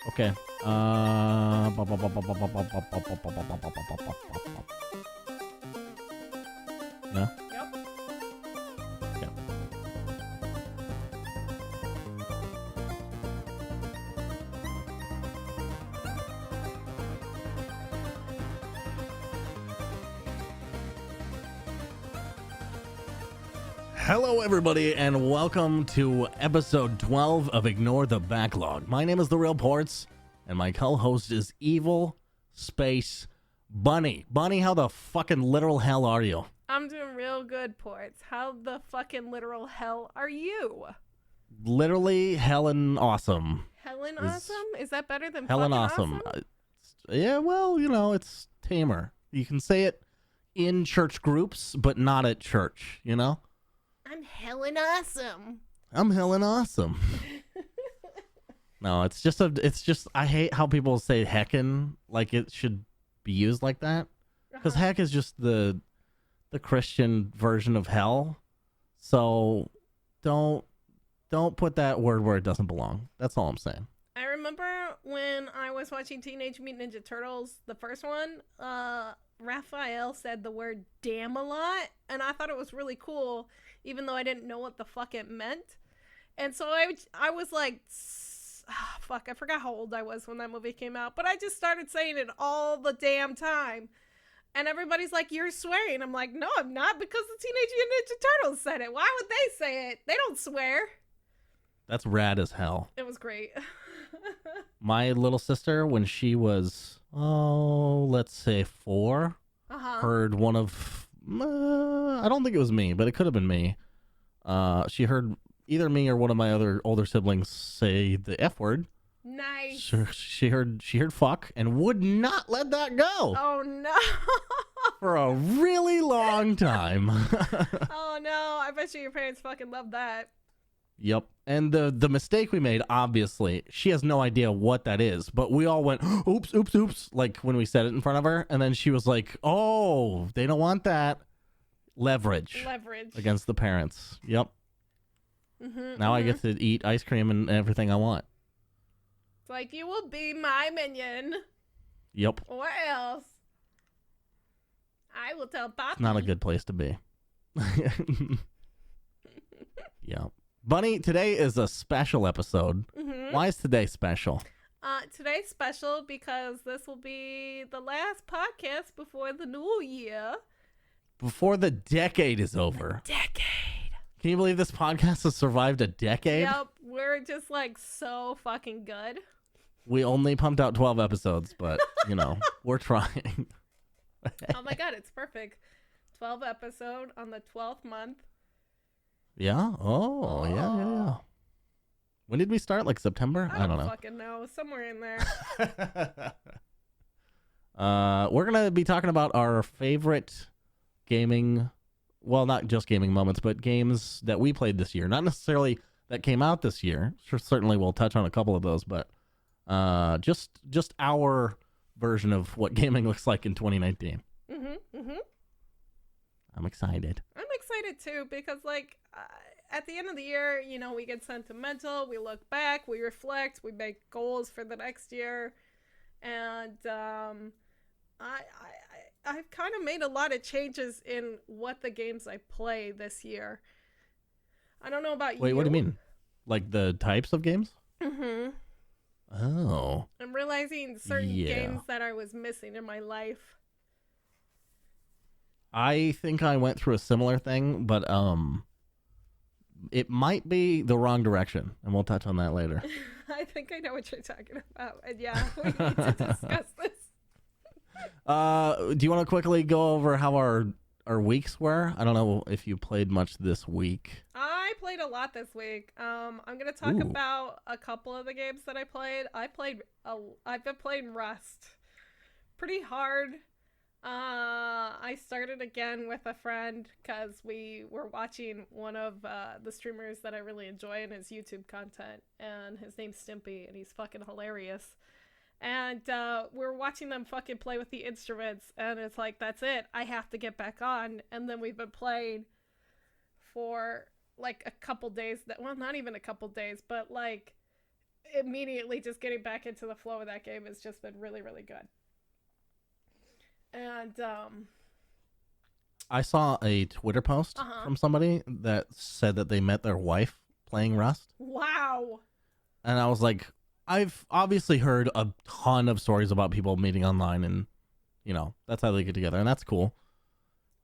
Okay. No? Yep. Okay. Hello, everybody, and welcome to episode 12 of Ignore the Backlog. My name is TheRealPortz, and my co-host is EvilSpaceBunny. Bunny, how the fucking literal hell are you? I'm doing real good, Portz. How the fucking literal hell are you? Literally hellen awesome. Helen awesome? Is that better than Helen fucking awesome. Yeah, well, you know, it's tamer. You can say it in church groups, but not at church, you know? I'm Helen awesome. I'm hellen awesome. No, it's just I hate how people say heckin' like it should be used like that. Because heck is just the Christian version of hell. So don't put that word where it doesn't belong. That's all I'm saying. I remember when I was watching Teenage Mutant Ninja Turtles, the first one, Raphael said the word damn a lot, and I thought it was really cool, even though I didn't know what the fuck it meant. And so I was like, fuck, I forgot how old I was when that movie came out, but I just started saying it all the damn time. And everybody's like, you're swearing. I'm like, no, I'm not, because the Teenage Mutant Ninja Turtles said it. Why would they say it? They don't swear. That's rad as hell. It was great. My little sister, when she was, let's say 4, heard one of, I don't think it was me, but it could have been me. She heard either me or one of my other older siblings say the F word. Nice. She heard fuck and would not let that go. Oh, no. For a really long time. Oh, no. I bet you your parents fucking loved that. Yep. And the mistake we made, obviously, she has no idea what that is, but we all went, oops, oops, oops, like when we said it in front of her, and then she was like, oh, they don't want that. Leverage against the parents. Yep. Now I get to eat ice cream and everything I want. It's like, you will be my minion. Yep. Or else I will tell Poppy. It's not a good place to be. Yeah. Bunny, today is a special episode. Why is today special? Today's special because this will be the last podcast before the new year. Before the decade is over. Decade. Can you believe this podcast has survived a decade? Yep, we're just like so fucking good. We only pumped out 12 episodes, but, you know, we're trying. Oh my god, it's perfect. 12 episode on the 12th month. Yeah? Oh, yeah. When did we start? Like September? I don't know. Fucking know. Somewhere in there. We're going to be talking about our favorite gaming, well, not just gaming moments, but games that we played this year. Not necessarily that came out this year. Sure, certainly we'll touch on a couple of those, but just our version of what gaming looks like in 2019. I'm excited. I'm excited too because, like, at the end of the year, you know, we get sentimental, we look back, we reflect, we make goals for the next year, and I've kind of made a lot of changes in what the games I play this year. I don't know about you. Wait, what do you mean? Like the types of games? Oh. I'm realizing certain games that I was missing in my life. I think I went through a similar thing, but it might be the wrong direction, and we'll touch on that later. I think I know what you're talking about, and yeah, we need to discuss this. Do you want to quickly go over how our weeks were? I don't know if you played much this week. I played a lot this week. I'm going to talk about a couple of the games that I played. I've been playing Rust pretty hard. I started again with a friend because we were watching one of the streamers that I really enjoy in his YouTube content, and his name's Stimpy, and he's fucking hilarious. And we're watching them fucking play with the instruments, and it's like, that's it. I have to get back on. And then we've been playing for like a couple days. Well, not even a couple days, but like immediately just getting back into the flow of that game has just been really, really good. And I saw a Twitter post from somebody that said that they met their wife playing Rust. Wow. And I was like, I've obviously heard a ton of stories about people meeting online and, that's how they get together. And that's cool.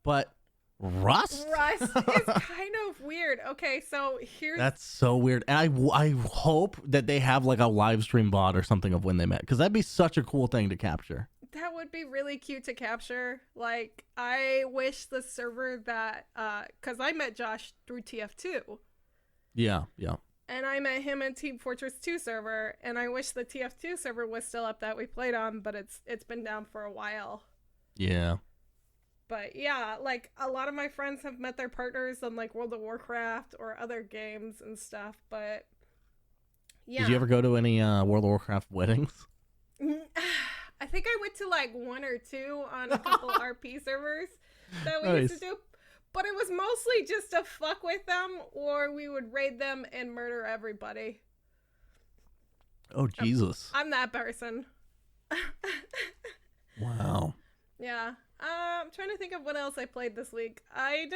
But Rust? Rust is kind of weird. Okay, so here's... That's so weird. And I hope that they have like a live stream bot or something of when they met. Because that'd be such a cool thing to capture. That would be really cute to capture. Like, I wish the server that... Because I met Josh through TF2. Yeah. And I met him in Team Fortress 2 server. And I wish the TF2 server was still up that we played on. But it's been down for a while. Yeah. But yeah, like a lot of my friends have met their partners on like World of Warcraft or other games and stuff, but yeah. Did you ever go to any World of Warcraft weddings? I think I went to like 1 or 2 on a couple RP servers that we used to do, but it was mostly just to fuck with them, or we would raid them and murder everybody. Oh, Jesus. I'm that person. Wow. Yeah. I'm trying to think of what else I played this week. I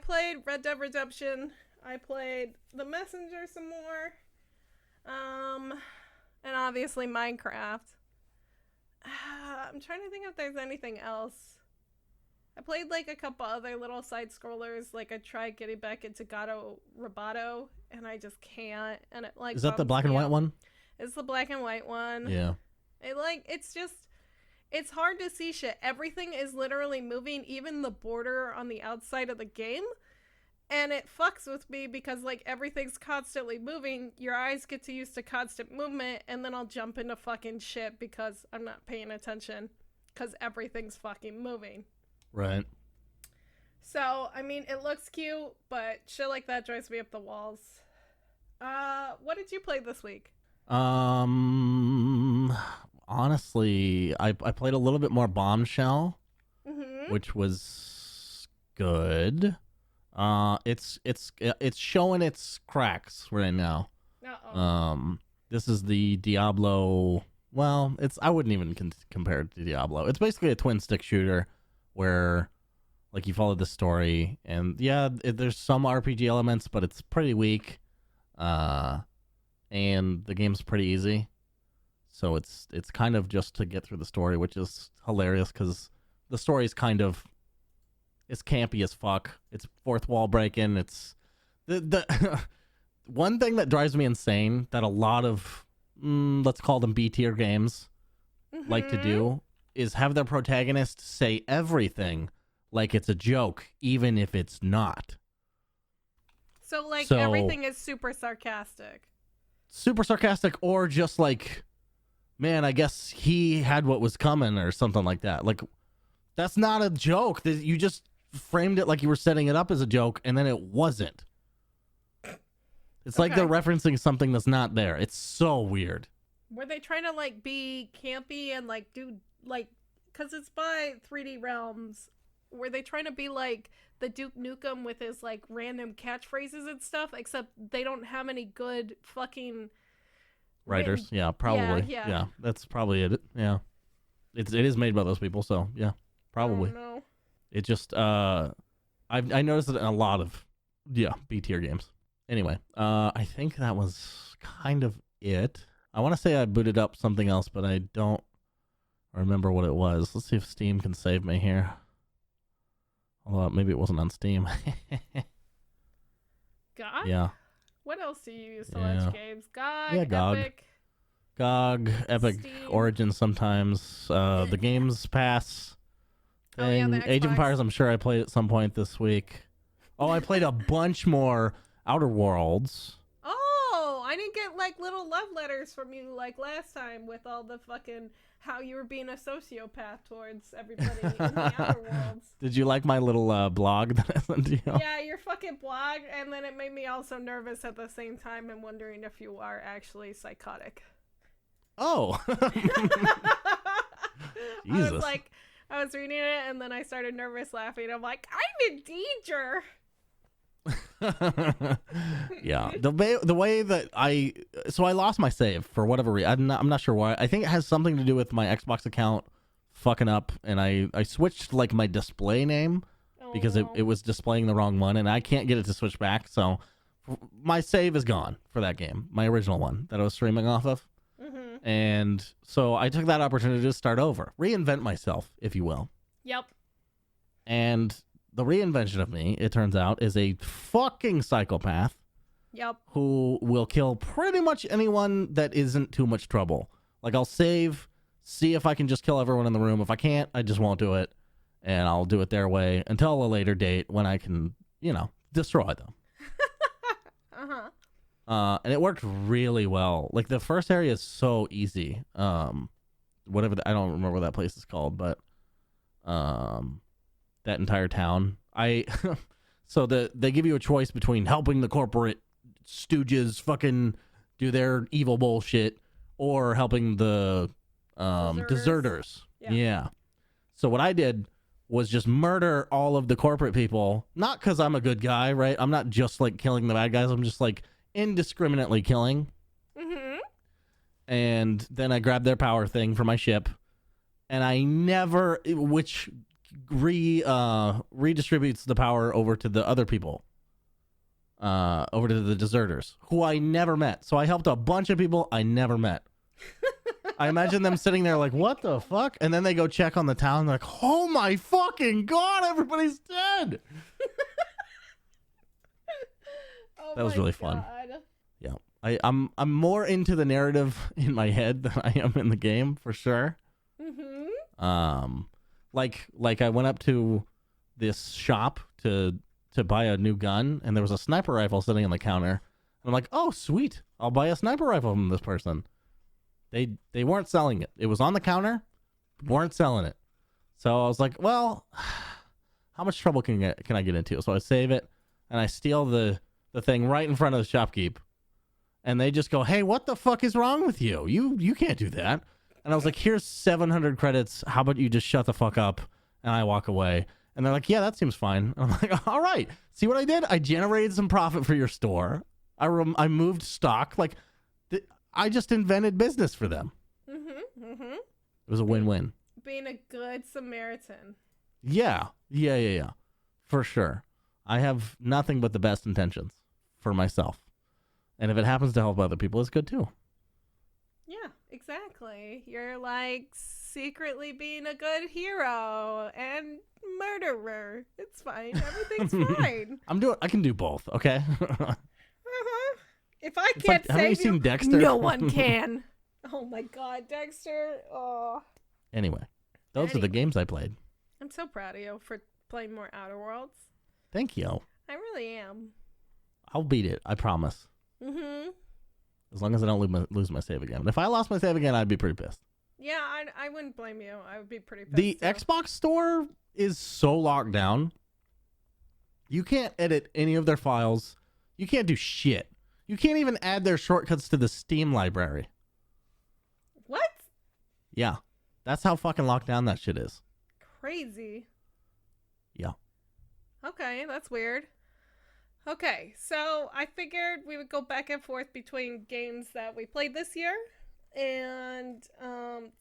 played Red Dead Redemption. I played The Messenger some more. And obviously Minecraft. I'm trying to think if there's anything else. I played like a couple other little side scrollers. Like I tried getting back into Gato Roboto, and I just can't. And it like is that the black and white one? It's the black and white one. Yeah. It's hard to see shit. Everything is literally moving, even the border on the outside of the game. And it fucks with me because, like, everything's constantly moving. Your eyes get used to constant movement, and then I'll jump into fucking shit because I'm not paying attention because everything's fucking moving. Right. So, I mean, it looks cute, but shit like that drives me up the walls. What did you play this week? Honestly, I played a little bit more Bombshell, which was good. It's showing its cracks right now. Uh-oh. This is the Diablo. Well, I wouldn't even compare it to Diablo. It's basically a twin stick shooter where, like, you follow the story, and yeah, there's some RPG elements, but it's pretty weak. And the game's pretty easy. So it's kind of just to get through the story, which is hilarious because the story is it's campy as fuck. It's fourth wall breaking. It's the one thing that drives me insane that a lot of let's call them B tier games like to do is have their protagonist say everything like it's a joke, even if it's not. So everything is super sarcastic. Super sarcastic, or just like, man, I guess he had what was coming or something like that. Like, that's not a joke. You just framed it like you were setting it up as a joke, and then it wasn't. It's like they're referencing something that's not there. It's so weird. Were they trying to, like, be campy and, like, do, like, because it's by 3D Realms, were they trying to be, like, the Duke Nukem with his, like, random catchphrases and stuff, except they don't have any good fucking... Writers, yeah, probably. Yeah, that's probably it. Yeah, it is made by those people, so yeah, probably. Oh, no. It just I noticed it in a lot of B tier games. Anyway, I think that was kind of it. I want to say I booted up something else, but I don't remember what it was. Let's see if Steam can save me here. Although maybe it wasn't on Steam. God? Yeah. What else do you use to launch games? GOG, yeah, GOG. Epic. GOG, Epic, Steam. Origin sometimes. The Games Pass thing. the Age of Xbox. Empires, I'm sure I played at some point this week. Oh, I played a bunch more Outer Worlds. Oh, I didn't get, like, little love letters from you, like, last time with all the fucking... how you were being a sociopath towards everybody in the Outer Worlds. Did you like my little blog that I sent to you? Yeah, your fucking blog, and then it made me also nervous at the same time and wondering if you are actually psychotic. Oh. Jesus. I was reading it, and then I started nervous laughing. I'm like, I'm in danger. Yeah, the way that I lost my save for whatever reason. I'm not sure why. I think it has something to do with my Xbox account fucking up, and I switched like my display name because it was displaying the wrong one, and I can't get it to switch back. So my save is gone for that game, my original one that I was streaming off of. Mm-hmm. And so I took that opportunity to start over, reinvent myself, if you will. Yep. And the reinvention of me, it turns out, is a fucking psychopath. Yep. Who will kill pretty much anyone that isn't too much trouble. Like, I'll save, see if I can just kill everyone in the room. If I can't, I just won't do it. And I'll do it their way until a later date when I can, destroy them. Uh-huh. And it worked really well. Like, the first area is so easy. I don't remember what that place is called, but that entire town. So they give you a choice between helping the corporate stooges fucking do their evil bullshit or helping the deserters. Yeah. So what I did was just murder all of the corporate people, not because I'm a good guy, right? I'm not just like killing the bad guys. I'm just like indiscriminately killing. Mm-hmm. And then I grabbed their power thing for my ship, and I never, which redistributes the power over to the other people, over to the deserters, who I never met. So I helped a bunch of people I never met. I imagine them sitting there like, what the fuck? And then they go check on the town, like, oh my fucking God, everybody's dead. That was really fun. Yeah. I'm more into the narrative in my head than I am in the game, for sure. Mm-hmm. Like I went up to this shop to buy a new gun, and there was a sniper rifle sitting on the counter. And I'm like, oh, sweet. I'll buy a sniper rifle from this person. They weren't selling it. It was on the counter, weren't selling it. So I was like, well, how much trouble can I get into? So I save it, and I steal the thing right in front of the shopkeep. And they just go, hey, what the fuck is wrong with you? You can't do that. And I was like, here's 700 credits. How about you just shut the fuck up? And I walk away. And they're like, yeah, that seems fine. I'm like, all right. See what I did? I generated some profit for your store. I moved stock. Like, I just invented business for them. Mm-hmm. Mm-hmm. It was a win-win. Being a good Samaritan. Yeah. For sure. I have nothing but the best intentions for myself. And if it happens to help other people, it's good too. Yeah, exactly. You're like secretly being a good hero and murderer. It's fine. Everything's fine. I can do both, okay? If I can't have you seen Dexter? No one can. Oh my God, Dexter. Oh. Anyway, those are the games I played. I'm so proud of you for playing more Outer Worlds. Thank you. I really am. I'll beat it. I promise. Mm-hmm. As long as I don't lose my save again. If I lost my save again, I'd be pretty pissed. Yeah, I wouldn't blame you. I would be pretty pissed. The Xbox store is so locked down. You can't edit any of their files. You can't do shit. You can't even add their shortcuts to the Steam library. What? Yeah. That's how fucking locked down that shit is. Crazy. Yeah. Okay, that's weird. Okay, so I figured we would go back and forth between games that we played this year. And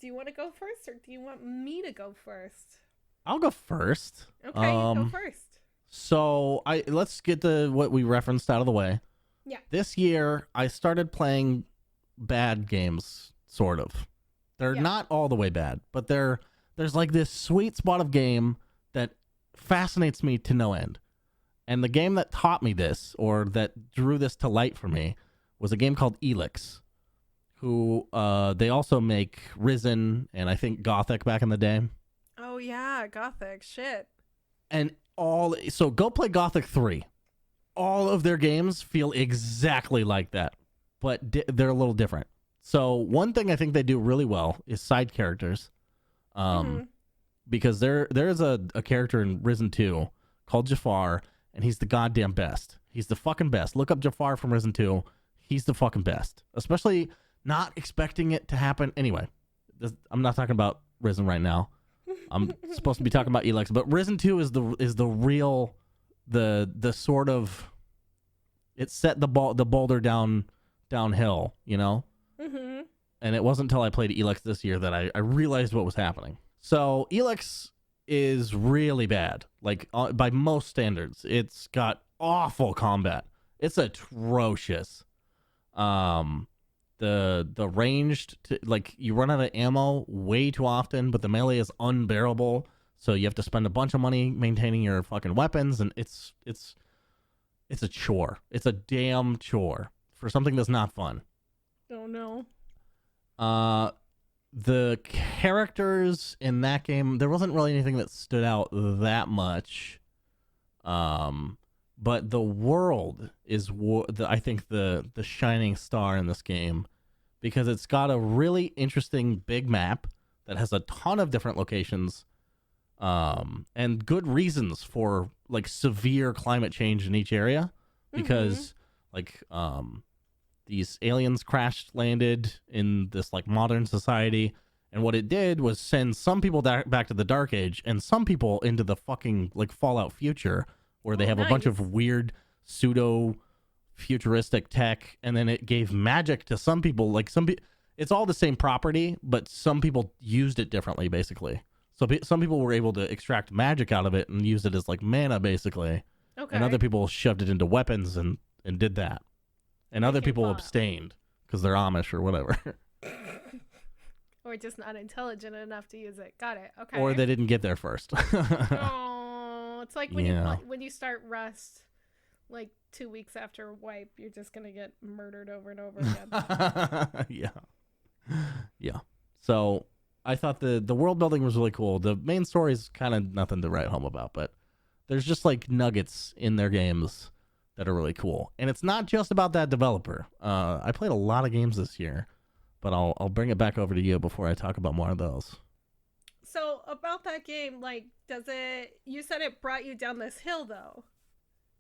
do you want to go first, or do you want me to go first? I'll go first. Okay, go first. So let's get what we referenced out of the way. Yeah. This year, I started playing bad games, sort of. They're not all the way bad, but there's like this sweet spot of game that fascinates me to no end. And the game that taught me this, or that drew this to light for me, was a game called Elix, who they also make Risen and I think Gothic back in the day. Oh yeah, Gothic, shit. And so go play Gothic 3. All of their games feel exactly like that, but they're a little different. So one thing I think they do really well is side characters, because there is a character in Risen 2 called Jafar, and he's the goddamn best. He's the fucking best. Look up Jafar from Risen 2. He's the fucking best, especially not expecting it to happen. Anyway, I'm not talking about Risen right now. I'm supposed to be talking about Elix, but Risen 2 is the real, the sort of it set the boulder downhill, you know? Mm-hmm. And it wasn't until I played Elex this year that I realized what was happening. So Elex is really bad, like by most standards. It's got awful combat. It's atrocious. The ranged, like, you run out of ammo way too often, but the melee is unbearable. So you have to spend a bunch of money maintaining your fucking weapons, and it's a chore. It's a damn chore for something that's not fun. Oh no. The characters in that game, there wasn't really anything that stood out that much. But the world is I think the shining star in this game, because it's got a really interesting big map that has a ton of different locations, and good reasons for like severe climate change in each area, because these aliens landed in this like modern society, and what it did was send some people back to the Dark Age and some people into the fucking like Fallout future, where they have a bunch of weird pseudo futuristic tech, and then it gave magic to some people. Like it's all the same property, but some people used it differently, basically. So some people were able to extract magic out of it and use it as like mana, basically. Okay. And other people shoved it into weapons and did that. And other people abstained because they're Amish or whatever. Or just not intelligent enough to use it. Got it. Okay. Or they didn't get there first. Oh, it's like when you start Rust, like 2 weeks after wipe, you're just gonna get murdered over and over again. Yeah. So I thought the world building was really cool. The main story is kind of nothing to write home about, but there's just like nuggets in their games that are really cool. And it's not just about that developer. I played a lot of games this year, but I'll bring it back over to you before I talk about more of those. So about that game, like, you said it brought you down this hill though,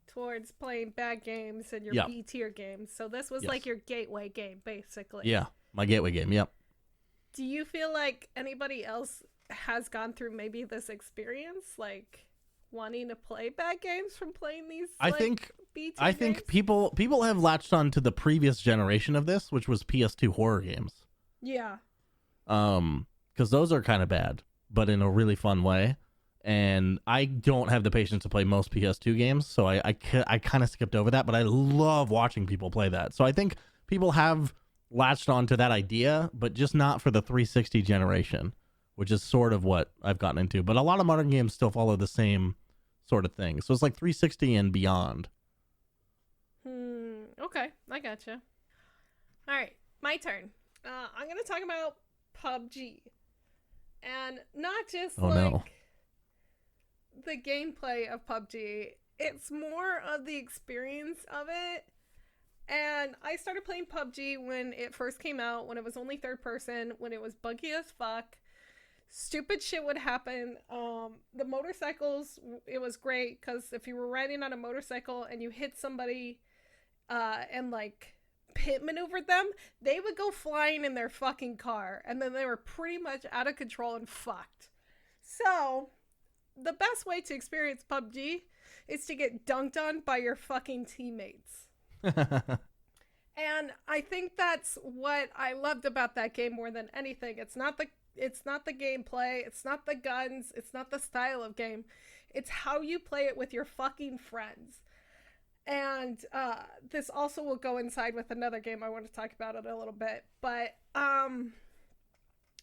towards playing bad games and your B tier games. So this was like your gateway game, basically. Yeah, my gateway game. Yep. Do you feel like anybody else has gone through maybe this experience, like wanting to play bad games from playing these? I think people have latched on to the previous generation of this, which was PS2 horror games. Yeah. Because those are kind of bad, but in a really fun way. And I don't have the patience to play most PS2 games, so I kind of skipped over that. But I love watching people play that. So I think people have latched on to that idea, but just not for the 360 generation, which is sort of what I've gotten into. But a lot of modern games still follow the same sort of thing. So it's like 360 and beyond. Okay, I gotcha. All right, my turn. I'm going to talk about PUBG. And not just the gameplay of PUBG. It's more of the experience of it. And I started playing PUBG when it first came out, when it was only third person, when it was buggy as fuck. Stupid shit would happen. The motorcycles, it was great because if you were riding on a motorcycle and you hit somebody and like pit maneuvered them, they would go flying in their fucking car, and then they were pretty much out of control and fucked. So the best way to experience PUBG is to get dunked on by your fucking teammates. And I think that's what I loved about that game more than anything. It's not the gameplay, it's not the guns, it's not the style of game. It's how you play it with your fucking friends. And this also will go inside with another game I want to talk about in a little bit. But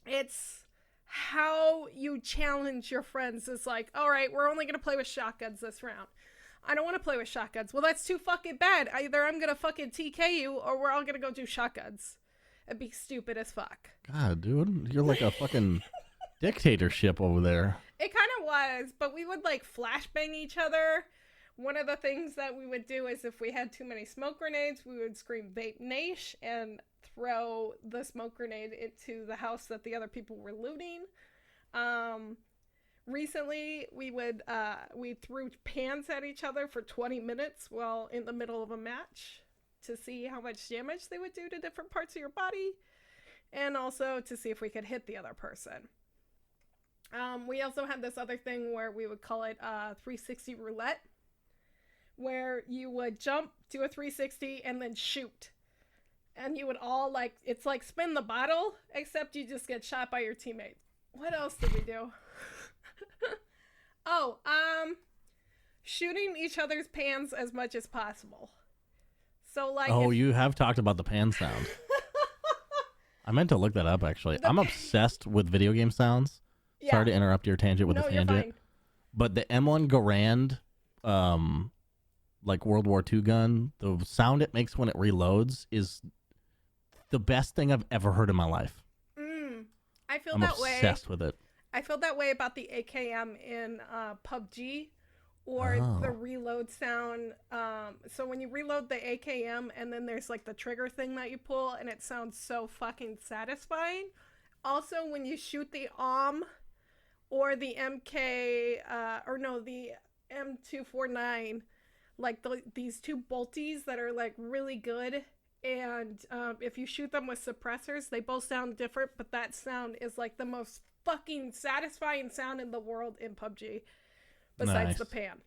it's how you challenge your friends. It's like, all right, we're only going to play with shotguns this round. I don't want to play with shotguns. Well, that's too fucking bad. Either I'm going to fucking TK you, or we're all going to go do shotguns and be stupid as fuck. God, dude, you're like a fucking dictatorship over there. It kind of was, but we would like flashbang each other. One of the things that we would do is if we had too many smoke grenades, we would scream vape nash and throw the smoke grenade into the house that the other people were looting. Recently, we threw pans at each other for 20 minutes while in the middle of a match to see how much damage they would do to different parts of your body, and also to see if we could hit the other person. We also had this other thing where we would call it 360 roulette, where you would jump do a 360, and then shoot. And you would all like, it's like spin the bottle, except you just get shot by your teammate. What else did we do? Oh, shooting each other's pans as much as possible. So like, oh, you have talked about the pan sound. I meant to look that up actually. I'm obsessed with video game sounds. Yeah. Sorry to interrupt your tangent with a tangent. You're fine. But the M1 Garand, like World War II gun, the sound it makes when it reloads is the best thing I've ever heard in my life. I feel I'm that way. I'm obsessed with it. I feel that way about the AKM in PUBG or the reload sound. So when you reload the AKM and then there's like the trigger thing that you pull and it sounds so fucking satisfying. Also, when you shoot the or the the M249, like these two bolties that are like really good. And if you shoot them with suppressors, they both sound different, but that sound is like the most fucking satisfying sound in the world in PUBG, besides the pan.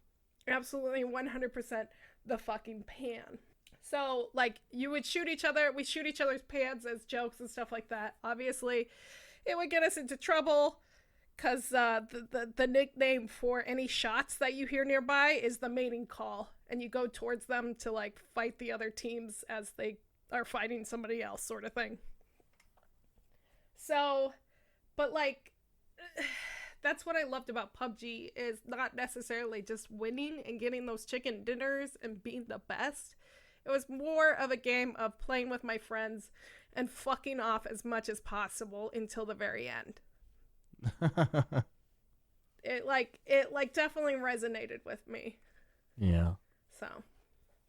Absolutely 100% the fucking pan. So like you would shoot each other, we shoot each other's pans as jokes and stuff like that. Obviously it would get us into trouble because the nickname for any shots that you hear nearby is the mating call, and you go towards them to like fight the other teams as they are fighting somebody else, sort of thing. So, but like, that's what I loved about PUBG, is not necessarily just winning and getting those chicken dinners and being the best. It was more of a game of playing with my friends and fucking off as much as possible until the very end. It definitely resonated with me. Yeah. So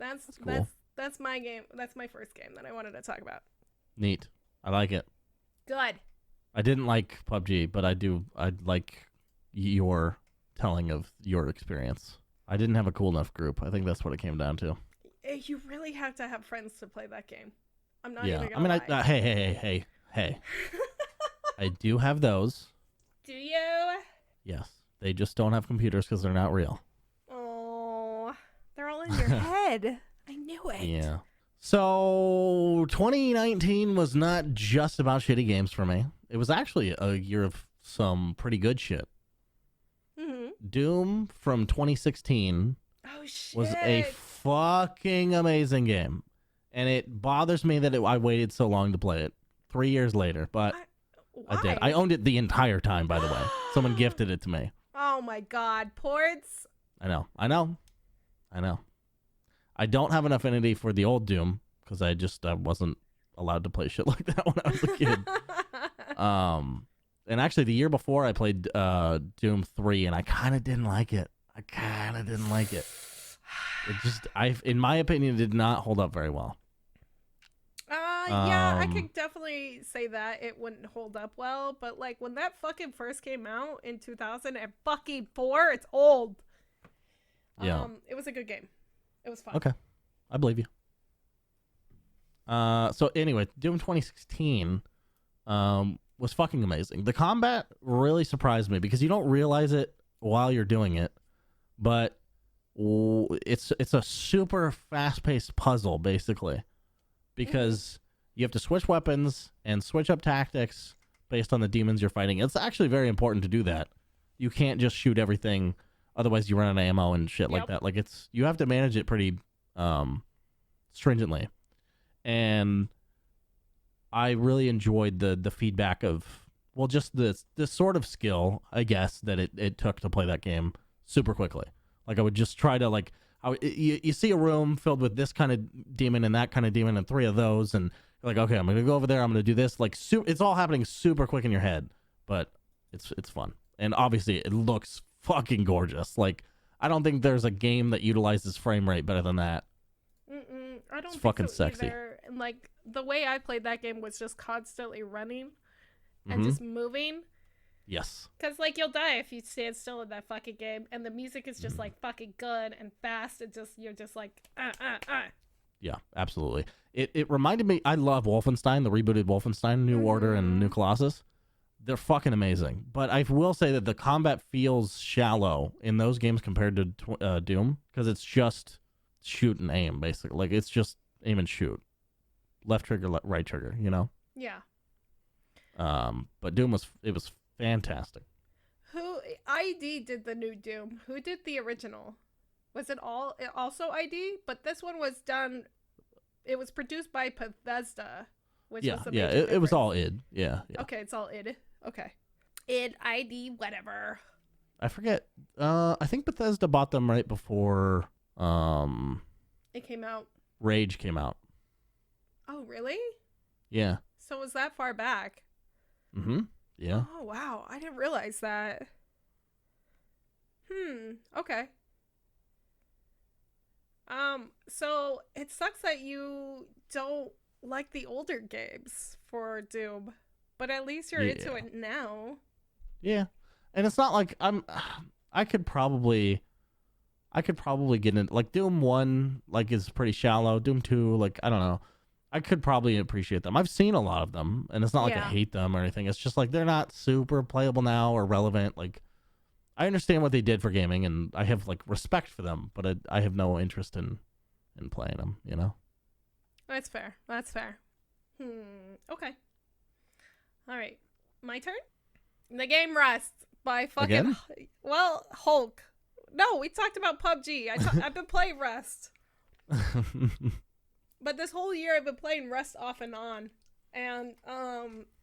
that's cool. That's my game. That's my first game that I wanted to talk about. Neat. I like it. Good. I didn't like PUBG, but I like your telling of your experience. I didn't have a cool enough group. I think that's what it came down to. You really have to have friends to play that game. I'm not even gonna lie. Hey. I do have those. Do you? Yes. They just don't have computers because they're not real. Oh, they're all in your head. I knew it. Yeah. So 2019 was not just about shitty games for me. It was actually a year of some pretty good shit. Mm-hmm. Doom from 2016 was a fucking amazing game. And it bothers me that I waited so long to play it. 3 years later, but I did. I owned it the entire time, by the way. Someone gifted it to me. Oh my god, Portz. I know. I don't have an affinity for the old Doom because I wasn't allowed to play shit like that when I was a kid. And actually the year before I played Doom 3 and I kind of didn't like it. It just, in my opinion, did not hold up very well. Yeah, I could definitely say that it wouldn't hold up well, but like when that fucking first came out in 2004, it's old. Yeah. It was a good game. It was fun. Okay. I believe you. So anyway, Doom 2016 was fucking amazing. The combat really surprised me because you don't realize it while you're doing it, but it's a super fast-paced puzzle basically because you have to switch weapons and switch up tactics based on the demons you're fighting. It's actually very important to do that. You can't just shoot everything, otherwise you run out of ammo and shit like that. Like you have to manage it pretty stringently. And I really enjoyed the feedback of, well, just the sort of skill, I guess, that it took to play that game super quickly. Like I would just try to you see a room filled with this kind of demon and that kind of demon and 3 of those, and you're like, okay, I'm gonna go over there, I'm gonna do this. Like it's all happening super quick in your head, but it's fun. And obviously it looks fucking gorgeous. Like I don't think there's a game that utilizes frame rate better than that. I don't think fucking so sexy. Either. And like the way I played that game was just constantly running and just moving. Yes. Because like you'll die if you stand still in that fucking game, and the music is just like fucking good and fast, and you're just like Yeah, absolutely. It reminded me. I love Wolfenstein, the rebooted Wolfenstein, New Order, and New Colossus. They're fucking amazing. But I will say that the combat feels shallow in those games compared to Doom, because it's just shoot and aim, basically. Like, it's just aim and shoot. Left trigger, right trigger, you know? Yeah. But Doom was fantastic. Who ID did the new Doom? Who did the original? Was it also ID? But this one was done. It was produced by Bethesda, which was the major difference. It was all id. Yeah. Okay, it's all id. Okay, id, ID, whatever. I forget. I think Bethesda bought them right before it came out. Rage came out. Oh, really? Yeah. So was that far back? Mm-hmm. Yeah. Oh, wow. I didn't realize that. Okay. So it sucks that you don't like the older games for Doom, but at least you're into it now. Yeah. And it's not like I could probably get in, like, Doom 1 like is pretty shallow. Doom 2, like, I don't know. I could probably appreciate them. I've seen a lot of them, and it's not like I hate them or anything. It's just like they're not super playable now or relevant. Like, I understand what they did for gaming, and I have, like, respect for them, but I have no interest in playing them, you know? That's fair. Okay. All right. My turn? The game Rust by fucking... Again? Well, Hulk. No, we talked about PUBG. I've been playing Rust. But this whole year I've been playing Rust off and on. And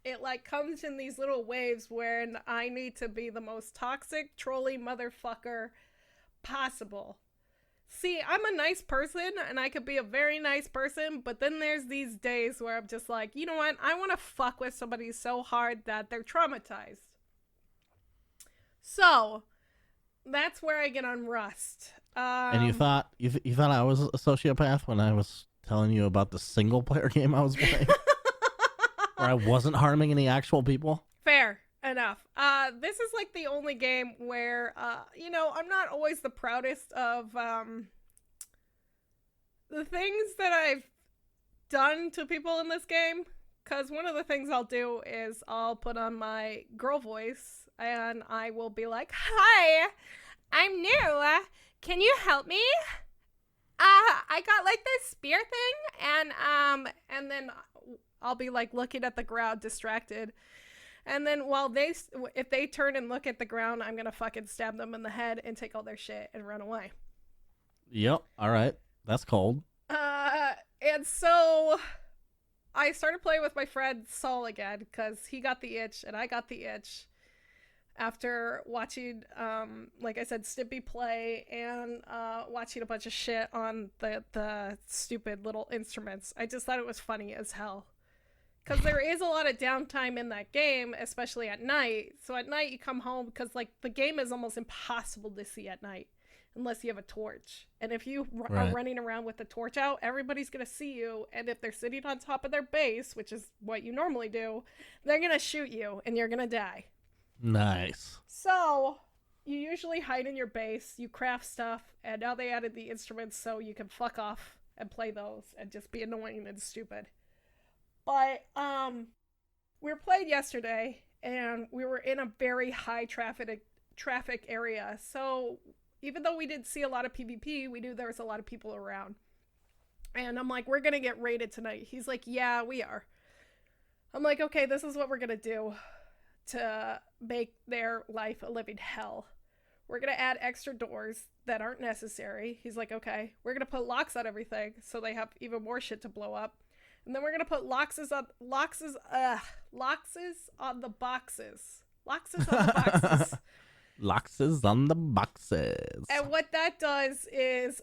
it, like, comes in these little waves where I need to be the most toxic, trolly motherfucker possible. See, I'm a nice person, and I could be a very nice person, but then there's these days where I'm just like, you know what? I want to fuck with somebody so hard that they're traumatized. So, that's where I get on Rust. And you thought I was a sociopath when I was telling you about the single player game I was playing? Where I wasn't harming any actual people? Fair enough. This is like the only game where, I'm not always the proudest of the things that I've done to people in this game. Because one of the things I'll do is I'll put on my girl voice and I will be like, "Hi, I'm new. Can you help me? I got like this spear thing," and then I'll be like looking at the ground, distracted. And then if they turn and look at the ground, I'm gonna fucking stab them in the head and take all their shit and run away. Yep. All right. That's cold. And so I started playing with my friend Saul again because he got the itch and I got the itch after watching, like I said, Stimpy play and watching a bunch of shit on the stupid little instruments. I just thought it was funny as hell. Because there is a lot of downtime in that game, especially at night. So at night you come home because, like, the game is almost impossible to see at night unless you have a torch. And if you are running around with the torch out, everybody's going to see you. And if they're sitting on top of their base, which is what you normally do, they're going to shoot you and you're going to die. Nice. So you usually hide in your base, you craft stuff, and now they added the instruments so you can fuck off and play those and just be annoying and stupid. But we were playing yesterday, and we were in a very high traffic area. So even though we didn't see a lot of PvP, we knew there was a lot of people around. And I'm like, we're going to get raided tonight. He's like, yeah, we are. I'm like, okay, this is what we're going to do to make their life a living hell. We're going to add extra doors that aren't necessary. He's like, okay. We're going to put locks on everything so they have even more shit to blow up. And then we're gonna put loxes on the boxes. Loxes on the boxes. And what that does is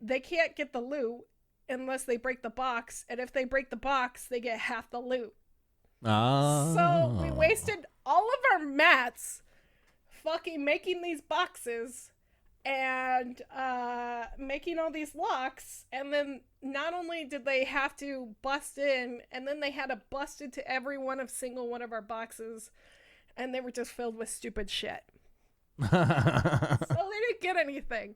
they can't get the loot unless they break the box. And if they break the box, they get half the loot. Oh. So we wasted all of our mats fucking making these boxes and making all these locks, and then not only did they have to bust in, and then they had to bust into every single one of our boxes, and they were just filled with stupid shit. So they didn't get anything.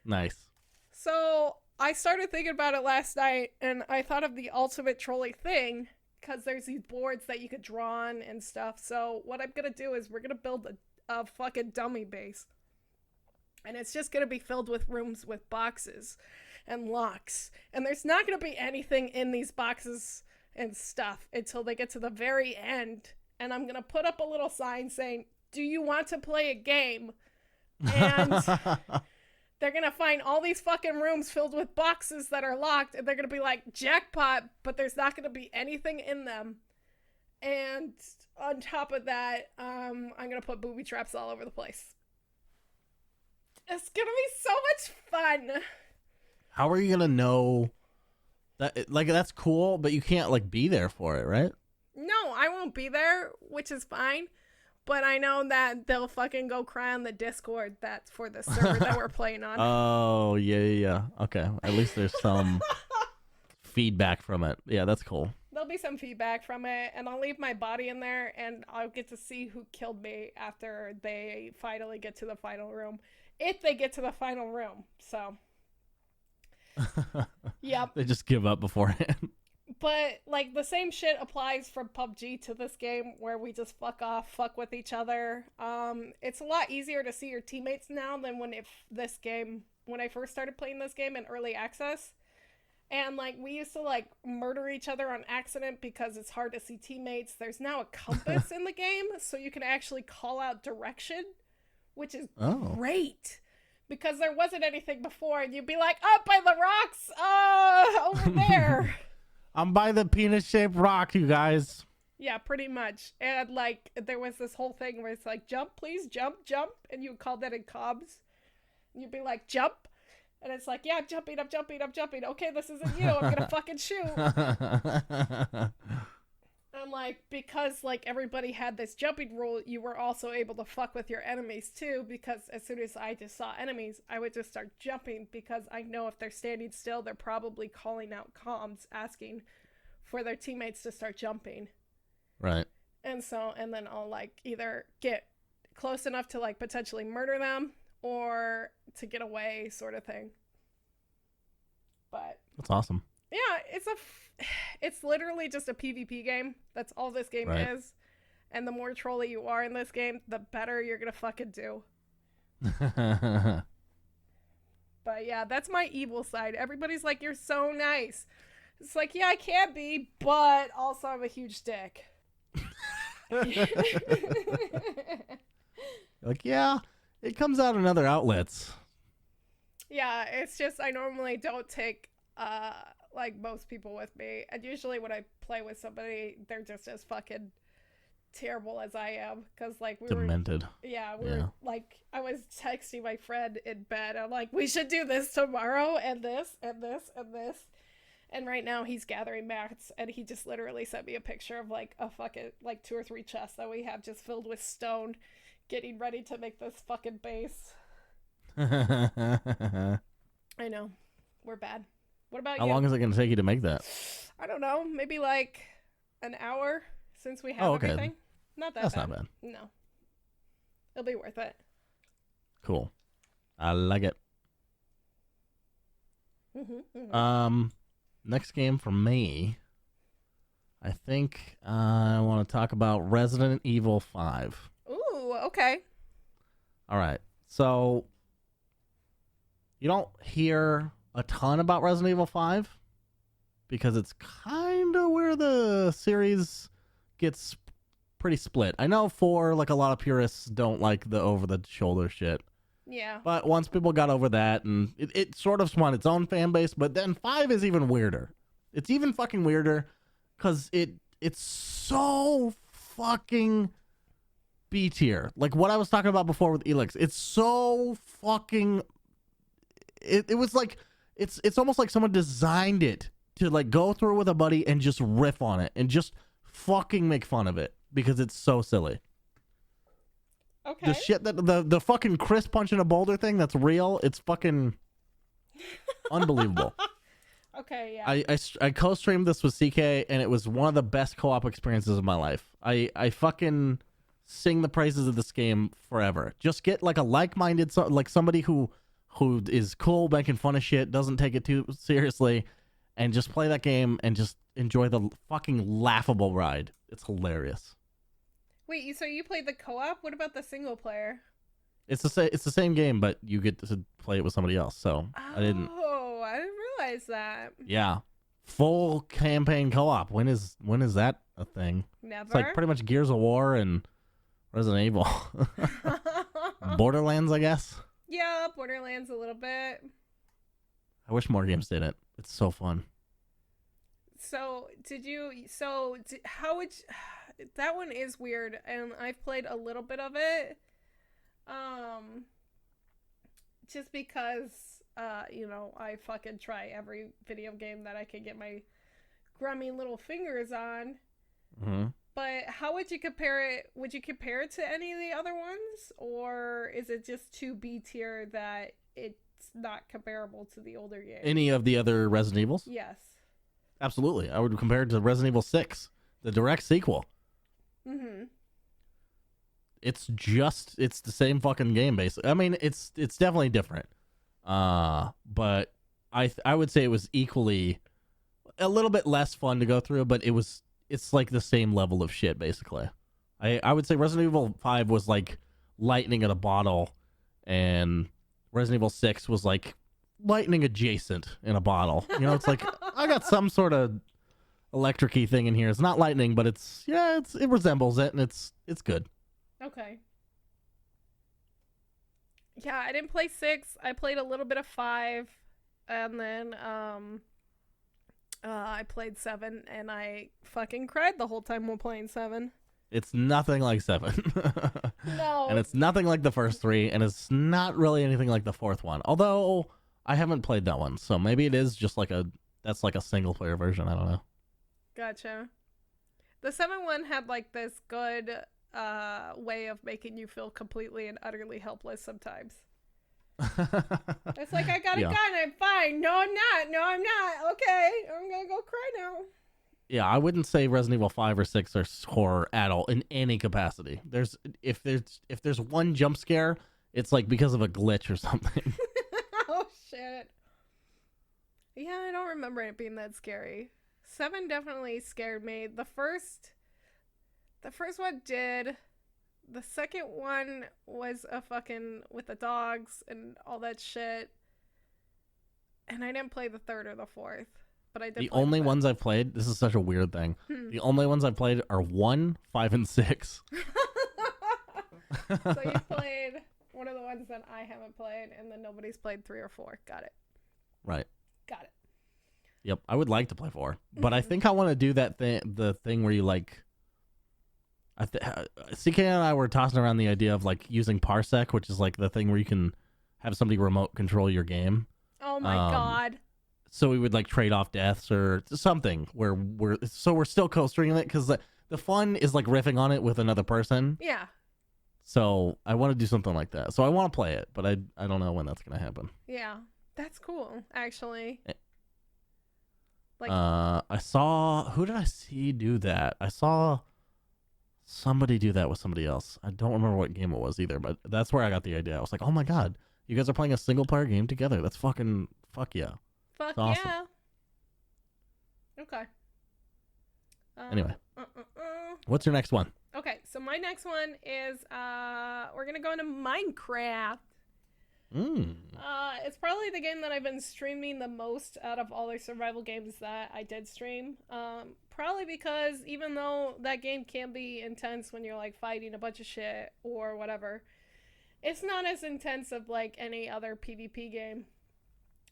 Nice. So I started thinking about it last night, and I thought of the ultimate trolley thing, because there's these boards that you could draw on and stuff. So what I'm gonna do is we're gonna build a fucking dummy base. And it's just going to be filled with rooms with boxes and locks. And there's not going to be anything in these boxes and stuff until they get to the very end. And I'm going to put up a little sign saying, do you want to play a game? And they're going to find all these fucking rooms filled with boxes that are locked. And they're going to be like, jackpot, but there's not going to be anything in them. And on top of that, I'm going to put booby traps all over the place. It's going to be so much fun. How are you going to know that? Like, that's cool, but you can't, like, be there for it, right? No, I won't be there, which is fine. But I know that they'll fucking go cry on the Discord that's for the server that we're playing on. Oh, yeah. Okay. At least there's some feedback from it. Yeah, that's cool. There'll be some feedback from it, and I'll leave my body in there, and I'll get to see who killed me after they finally get to the final room. If they get to the final room. So, yep. They just give up beforehand. But, like, the same shit applies from PUBG to this game where we just fuck with each other. It's a lot easier to see your teammates now than when I first started playing this game in early access. And, like, we used to, like, murder each other on accident because it's hard to see teammates. There's now a compass in the game, so you can actually call out direction, which is great. Because there wasn't anything before, and you'd be like, up by the rocks! Over there! I'm by the penis-shaped rock, you guys. Yeah, pretty much. And, like, there was this whole thing where it's like, jump, please, jump. And you would call that in comms. And you'd be like, jump. And it's like, yeah, I'm jumping. Okay, this isn't you. I'm gonna fucking shoot. I'm like, because, like, everybody had this jumping rule, you were also able to fuck with your enemies, too, because as soon as I just saw enemies, I would just start jumping, because I know if they're standing still, they're probably calling out comms, asking for their teammates to start jumping. Right. And then I'll, like, either get close enough to, like, potentially murder them, or to get away, sort of thing. But that's awesome. Yeah, it's literally just a PvP game. That's all this game is. And the more trolly you are in this game, the better you're gonna fucking do. But yeah, that's my evil side. Everybody's like, you're so nice. It's like, yeah, I can be, but also I'm a huge dick. Like, yeah, it comes out in other outlets. Yeah, it's just I normally don't take like most people with me, and usually when I play with somebody, they're just as fucking terrible as I am, because like we demented. were like, I was texting my friend in bed. I'm like, we should do this tomorrow, and this, and this, and this. And right now he's gathering mats, and he just literally sent me a picture of like a fucking like 2 or 3 chests that we have just filled with stone, getting ready to make this fucking base. I know, we're bad. What about you? How long is it going to take you to make that? I don't know. Maybe like an hour since we have everything. Not that bad. That's not bad. No. It'll be worth it. Cool. I like it. Next game for me, I think I want to talk about Resident Evil 5. Ooh, okay. All right. So you don't hear a ton about Resident Evil 5 because it's kind of where the series gets pretty split. I know 4, like, a lot of purists don't like the over-the-shoulder shit. Yeah. But once people got over that, and it sort of spawned its own fan base, but then 5 is even weirder. It's even fucking weirder because it's so fucking B tier. Like what I was talking about before with Elix. It's so fucking... It was like... It's almost like someone designed it to like go through with a buddy and just riff on it and just fucking make fun of it because it's so silly. Okay. The shit that the fucking Chris punching a boulder thing that's real, it's fucking unbelievable. Okay, yeah. I co-streamed this with CK and it was one of the best co-op experiences of my life. I fucking sing the praises of this game forever. Just get like a like-minded, like somebody who is cool, making fun of shit, doesn't take it too seriously, and just play that game and just enjoy the fucking laughable ride. It's hilarious. Wait, so you played the co-op? What about the single player? It's the same game, but you get to play it with somebody else. So I didn't. Oh, I didn't realize that. Yeah, full campaign co-op. When is that a thing? Never. It's like pretty much Gears of War and Resident Evil. Borderlands, I guess. Yeah, Borderlands a little bit. I wish more games did it. It's so fun. So how would that one is weird, and I've played a little bit of it. Just because, I fucking try every video game that I can get my grummy little fingers on. Mm-hmm. But how would you compare it? Would you compare it to any of the other ones? Or is it just too B tier that it's not comparable to the older games? Any of the other Resident Evils? Yes. Absolutely. I would compare it to Resident Evil 6, the direct sequel. Mm-hmm. It's the same fucking game, basically. I mean, it's definitely different. But I would say it was equally a little bit less fun to go through, but it's like the same level of shit, basically. I would say Resident Evil 5 was like lightning in a bottle, and Resident Evil 6 was like lightning adjacent in a bottle. It's like I got some sort of electric-y thing in here. It's not lightning, but it resembles it, and it's good. Okay. Yeah, I didn't play 6. I played a little bit of 5, and then I played 7, and I fucking cried the whole time while playing 7. It's nothing like 7. No. And it's nothing like the first 3, and it's not really anything like the fourth one. Although I haven't played that one, so maybe it is just like that's like a single player version. I don't know. Gotcha. The 7 one had like this good way of making you feel completely and utterly helpless sometimes. It's like, I got a gun, I'm fine. No, I'm not. Okay, I'm gonna go cry now. Yeah, I wouldn't say Resident Evil 5 or 6 are horror at all in any capacity. If there's one jump scare, it's like because of a glitch or something. Oh shit. Yeah, I don't remember it being that scary. 7 definitely scared me. The first one did. The second one was a fucking with the dogs and all that shit. And I didn't play the third or the fourth. But I did. The only ones I've played, this is such a weird thing. The only ones I've played are 1, 5, and 6. So you played one of the ones that I haven't played, and then nobody's played 3 or 4. Got it. Right. Got it. Yep, I would like to play 4, but I think I want to do that the thing where you like. CK and I were tossing around the idea of like using Parsec, which is like the thing where you can have somebody remote control your game. Oh my god. So we would like trade off deaths or something where we're still co-streaming it, because the fun is like riffing on it with another person. Yeah. So I want to do something like that. So I want to play it, but I don't know when that's gonna happen. Yeah, that's cool, actually. Like, I saw, who did I see do that? I saw somebody do that with somebody else. I don't remember what game it was either, but that's where I got the idea. I was like, oh my god, you guys are playing a single player game together. That's fuck yeah. Fuck awesome. yeah. Okay. Anyway, what's your next one? Okay, so my next one is we're gonna go into Minecraft. It's probably the game that I've been streaming the most out of all the survival games that I did stream. Probably because even though that game can be intense when you're like fighting a bunch of shit or whatever, it's not as intense of like any other PvP game.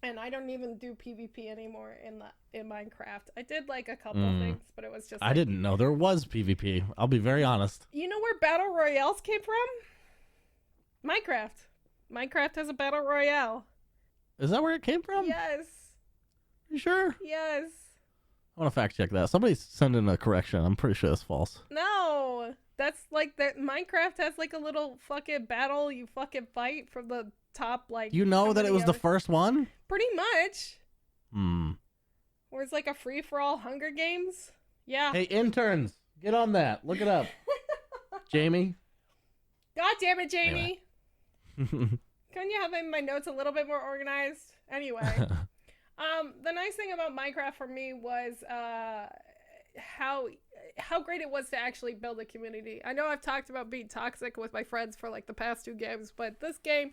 And I don't even do PvP anymore in Minecraft. I did like a couple things, but it was just I didn't know there was PvP. I'll be very honest. You know where Battle Royales came from? Minecraft. Minecraft has a Battle Royale. Is that where it came from? Yes. You sure? Yes. I want to fact check that. Somebody send in a correction. I'm pretty sure that's false. No. That's like that. Minecraft has like a little fucking battle you fucking fight from the top, like. You know that it was the first one? Pretty much. Where it's like a free-for-all Hunger Games. Yeah. Hey, interns, get on that. Look it up. Jamie. God damn it, Jamie. Anyway. Couldn't you have my notes a little bit more organized? Anyway. The nice thing about Minecraft for me was how great it was to actually build a community. I know I've talked about being toxic with my friends for like the past 2 games, but this game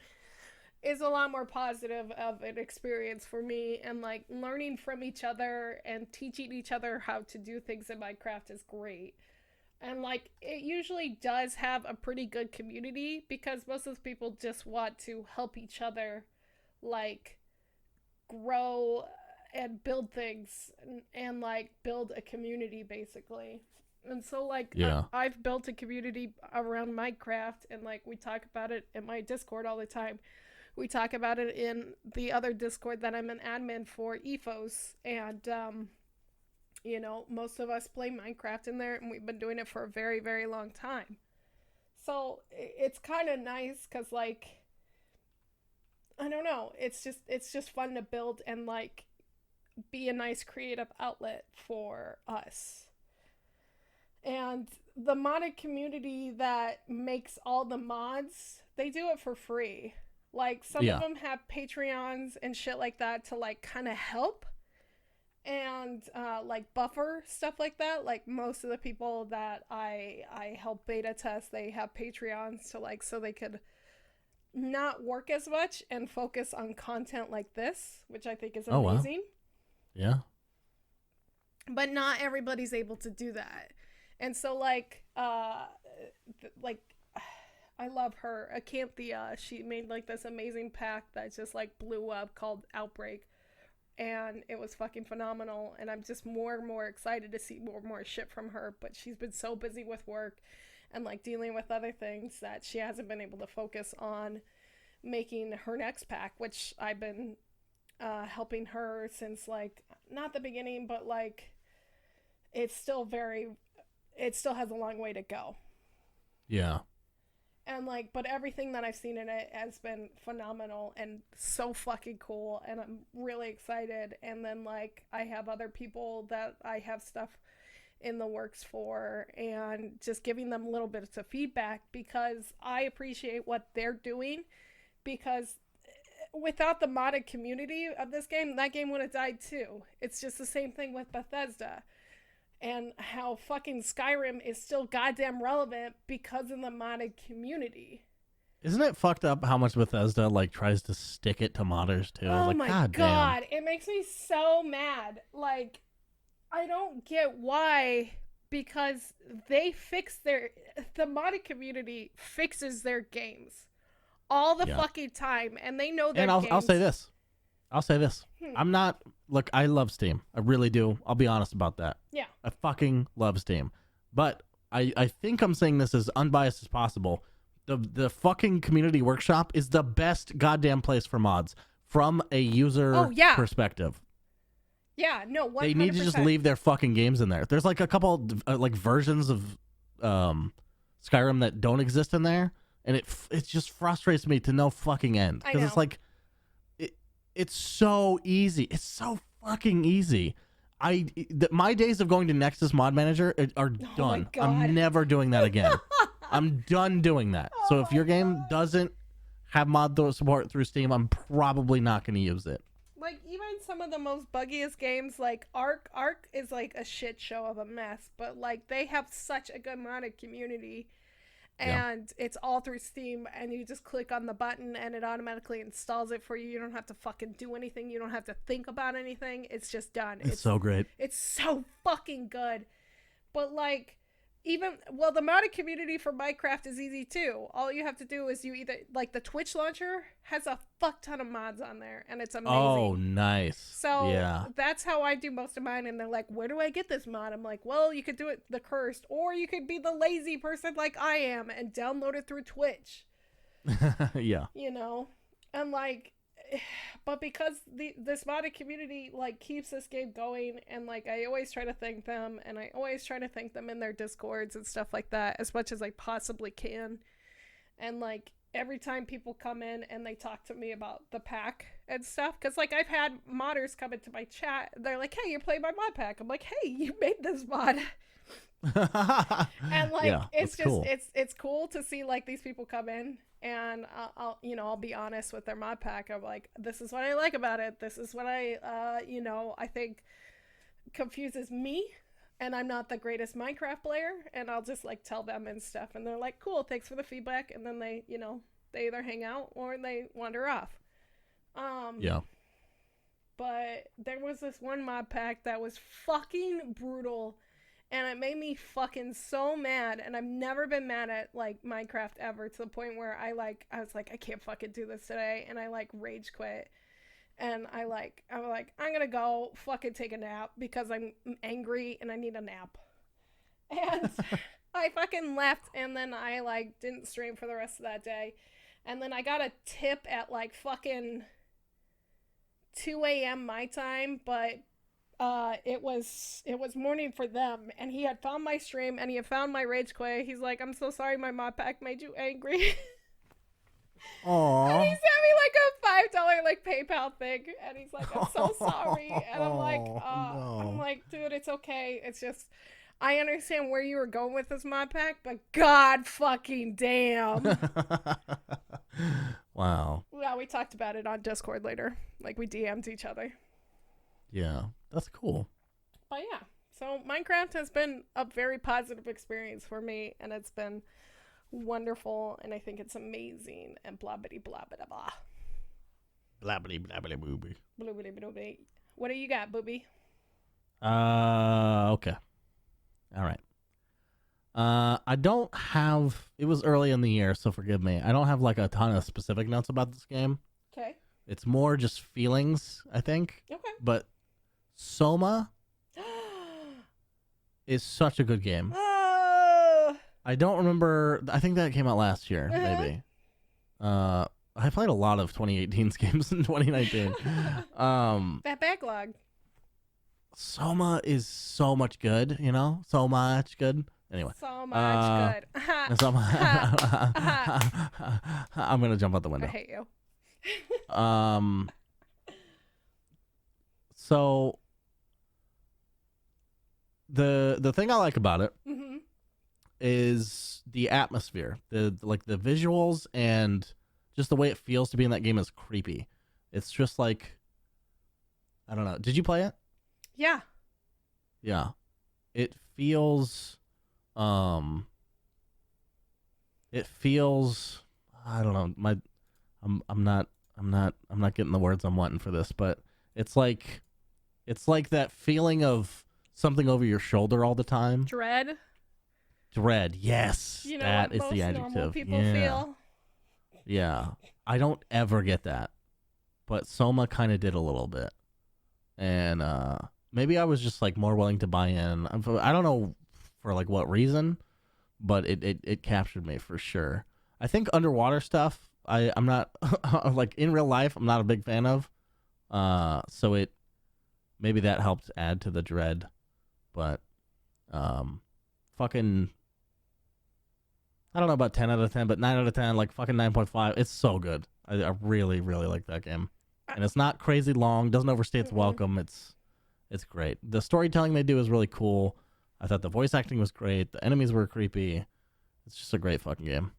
is a lot more positive of an experience for me, and like learning from each other and teaching each other how to do things in Minecraft is great. And like it usually does have a pretty good community because most of the people just want to help each other like grow and build things and like build a community basically. And so like Yeah. I've built a community around Minecraft, and like we talk about it in my Discord all the time. We talk about it in the other Discord that I'm an admin for, EFOS, and you know, most of us play Minecraft in there, and we've been doing it for a very, very long time. So it's kind of nice because like I don't know, it's just fun to build and like be a nice creative outlet for us. And the modded community that makes all the mods, they do it for free. Like some of them have Patreons and shit like that to like kind of help and like buffer stuff like that. Like most of the people that I help beta test, they have Patreons to like so they could not work as much and focus on content like this, which I think is amazing. Wow. Yeah. But not everybody's able to do that. And so like I love her, Acanthia. She made like this amazing pack that just like blew up called Outbreak, and it was fucking phenomenal. And I'm just more and more excited to see more and more shit from her, but she's been so busy with work and like dealing with other things that she hasn't been able to focus on making her next pack, which I've been helping her since like not the beginning, but like it still has a long way to go. Yeah. And like, but everything that I've seen in it has been phenomenal and so fucking cool, and I'm really excited. And then like I have other people that I have stuff in the works for, and just giving them little bits of feedback because I appreciate what they're doing, because without the modded community of this game, that game would have died too. It's just the same thing with Bethesda. And how fucking Skyrim is still goddamn relevant because of the modded community. Isn't it fucked up how much Bethesda like tries to stick it to modders too? Oh like, my God. Damn. It makes me so mad. Like, I don't get why, because the modded community fixes their games all the fucking time, and they know their games. And I'll say this. Look, I love Steam. I really do. I'll be honest about that. Yeah. I fucking love Steam. But I think I'm saying this as unbiased as possible. The fucking community workshop is the best goddamn place for mods from a user perspective. Yeah, no, 100%. They need to just leave their fucking games in there. There's like a couple like versions of Skyrim that don't exist in there, and it just frustrates me to no fucking end, because it's like it's so easy. It's so fucking easy. My days of going to Nexus Mod Manager are done. I'm never doing that again. I'm done doing that. So if your game doesn't have mod support through Steam, I'm probably not going to use it. Like, even some of the most buggiest games, like Ark is like a shit show of a mess, but like they have such a good modded community. And it's all through Steam, and you just click on the button and it automatically installs it for you. You don't have to fucking do anything. You don't have to think about anything. It's just done. It's so great. It's so fucking good. But like, the modded community for Minecraft is easy too. All you have to do is you either, like, the Twitch launcher has a fuck ton of mods on there, and it's amazing. Oh, nice. So that's how I do most of mine. And they're like, where do I get this mod? I'm like, well, you could do it the cursed, or you could be the lazy person like I am and download it through Twitch. Yeah. You know? And like, but because this modded community like keeps this game going, and like I always try to thank them, and I always try to thank them in their Discords and stuff like that as much as I possibly can. And like every time people come in and they talk to me about the pack and stuff, because like I've had modders come into my chat, they're like, hey, you're playing my mod pack. I'm like, hey, you made this mod. And like it's just cool. It's cool to see like these people come in, and I'll be honest with their mod pack. I'm like, this is what I like about it. This is what I think confuses me and I'm not the greatest Minecraft player, and I'll just like tell them and stuff, and they're like, cool, thanks for the feedback, and then they, you know, they either hang out or they wander off. Yeah. But there was this one mod pack that was fucking brutal, and it made me fucking so mad, and I've never been mad at like Minecraft ever, to the point where I was like, I can't fucking do this today, and I like rage quit. And I'm like, I'm gonna go fucking take a nap because I'm angry and I need a nap. And I fucking left, and then I like didn't stream for the rest of that day. And then I got a tip at like fucking 2 a.m. my time, but it was morning for them, and he had found my stream and he had found my rage quit. He's like, I'm so sorry my mod pack made you angry. Aww. And he sent me like a $5 like PayPal thing, and he's like, I'm so sorry. And I'm like, no. I'm like, dude, it's okay. It's just, I understand where you were going with this mod pack, but god fucking damn. Wow. Yeah, we talked about it on Discord later. Like, we DM'd each other. Yeah, that's cool. But yeah, so Minecraft has been a very positive experience for me, and it's been wonderful, and I think it's amazing, and blah blah blah blah blah. Blah blah blah blah booby. Blah blah blah blah. What do you got, booby? Okay. All right. I don't have, it was early in the year, so forgive me. I don't have like a ton of specific notes about this game. Okay. It's more just feelings, I think. Okay. But Soma is such a good game. I don't remember, I think that came out last year, maybe. I played a lot of 2018's games in 2019. That backlog. Soma is so much good, you know? So much good. Anyway. So much good. I'm going to jump out the window. I hate you. So the thing I like about it is the atmosphere, the visuals, and just the way it feels to be in that game is creepy. It's just like, I don't know. Did you play it? Yeah. Yeah. It feels I don't know. I'm not getting the words I'm wanting for this, but it's like that feeling of something over your shoulder all the time. Dread. Yes. You know, that what is most the adjective. normal people feel. Yeah. I don't ever get that. But Soma kind of did a little bit. And maybe I was just like more willing to buy in. I don't know for like what reason, but it captured me for sure. I think underwater stuff I'm not like in real life I'm not a big fan of. So maybe that helped add to the dread. But fucking I don't know about 10 out of 10, but 9 out of 10, like fucking 9.5. It's so good. I really, really like that game. And it's not crazy long, doesn't overstay its welcome. It's great. The storytelling they do is really cool. I thought the voice acting was great. The enemies were creepy. It's just a great fucking game.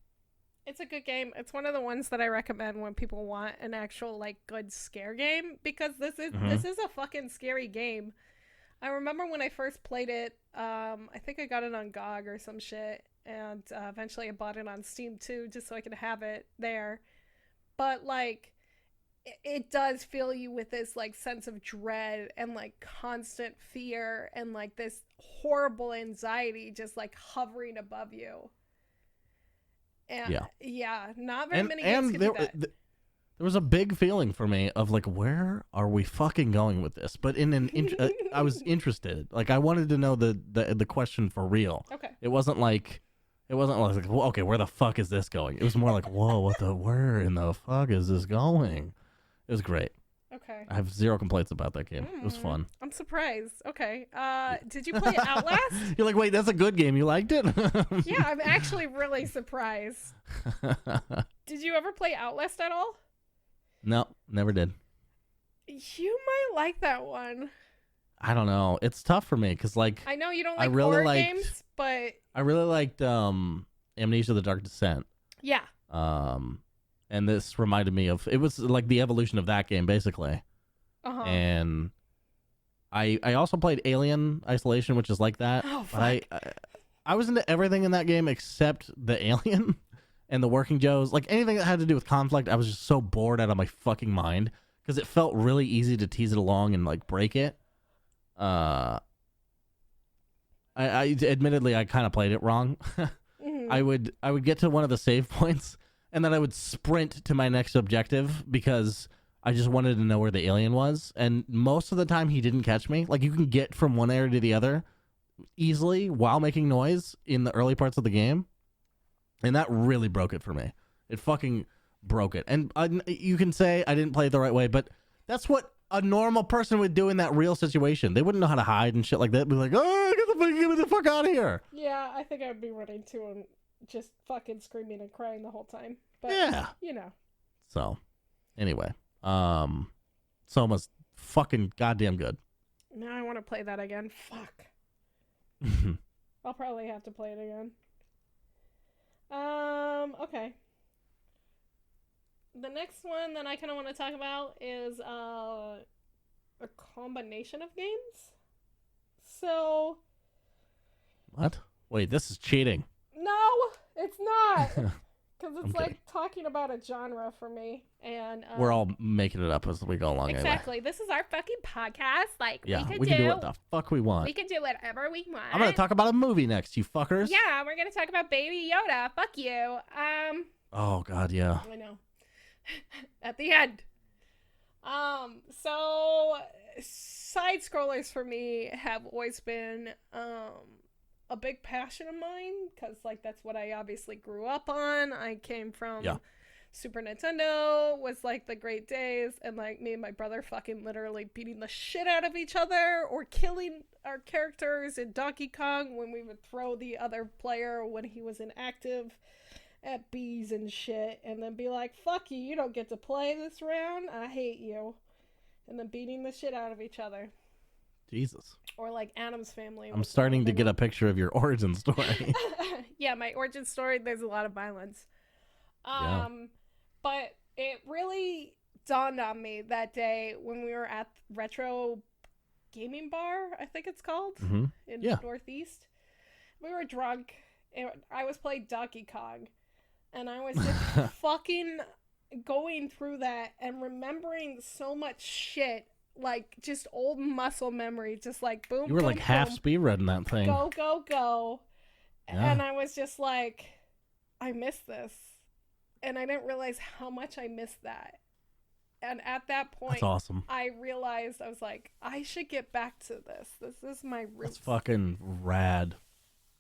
It's a good game. It's one of the ones that I recommend when people want an actual like good scare game, because this is a fucking scary game. I remember when I first played it, I think I got it on GOG or some shit, and eventually I bought it on Steam too, just so I could have it there. But like, it does fill you with this like sense of dread and like constant fear and like this horrible anxiety just like hovering above you. And yeah, not very many games can do that. There was a big feeling for me of like, where are we fucking going with this? But in an I was interested. Like I wanted to know the question for real. Okay. It wasn't like, well, okay, where the fuck is this going? It was more like, whoa, where in the fuck is this going? It was great. Okay. I have zero complaints about that game. It was fun. I'm surprised. Okay. Did you play Outlast? You're like, wait, that's a good game. You liked it? Yeah, I'm actually really surprised. Did you ever play Outlast at all? No, never did. You might like that one. I don't know. It's tough for me because, like, I know you don't like horror games, but I really liked Amnesia: The Dark Descent. Yeah. And this reminded me of, it was like the evolution of that game, basically. Uh-huh. And I also played Alien Isolation, which is like that. Oh, but I was into everything in that game except the alien and the working Joes. Like anything that had to do with conflict, I was just so bored out of my fucking mind because it felt really easy to tease it along and like break it. I admittedly I kind of played it wrong. I would get to one of the save points and then I would sprint to my next objective because I just wanted to know where the alien was. And most of the time he didn't catch me. Like you can get from one area to the other easily while making noise in the early parts of the game. And that really broke it for me. It fucking broke it. And you can say I didn't play it the right way, but that's what a normal person would do in that real situation. They wouldn't know how to hide and shit like that. Be like, oh, get me the fuck out of here. Yeah, I think I'd be running to him, just fucking screaming and crying the whole time. But, yeah. You know. So, anyway. Soma's fucking goddamn good. Now I want to play that again. Fuck. I'll probably have to play it again. Okay. The next one that I kind of want to talk about is a combination of games. So. What? Wait, this is cheating. No, it's not. Because it's like talking about a genre for me. And we're all making it up as we go along. Exactly. Anyway. This is our fucking podcast. Like, yeah, we can do what the fuck we want. We can do whatever we want. I'm going to talk about a movie next, you fuckers. Yeah, we're going to talk about Baby Yoda. Fuck you. Oh, God, yeah. I know. At the end. So side scrollers for me have always been a big passion of mine because like that's what I obviously grew up on. I came from Super Nintendo, was like the great days, and like me and my brother fucking literally beating the shit out of each other or killing our characters in Donkey Kong when we would throw the other player when he was inactive at bees and shit, and then be like, fuck you, you don't get to play this round, I hate you, and then beating the shit out of each other. Jesus. Or like Adam's Family. I'm starting to get a picture of your origin story. Yeah, my origin story, there's a lot of violence. But it really dawned on me that day when we were at Retro Gaming Bar, I think it's called, in Northeast. We were drunk, and I was playing Donkey Kong, and I was just fucking going through that and remembering so much shit. Like, just old muscle memory, just like, boom, you were boom, like half boom, speed running that thing. Go, go, go. Yeah. And I was just like, I miss this. And I didn't realize how much I missed that. And at that point, that's awesome. I realized, I was like, I should get back to this. This is my roots. That's fucking rad.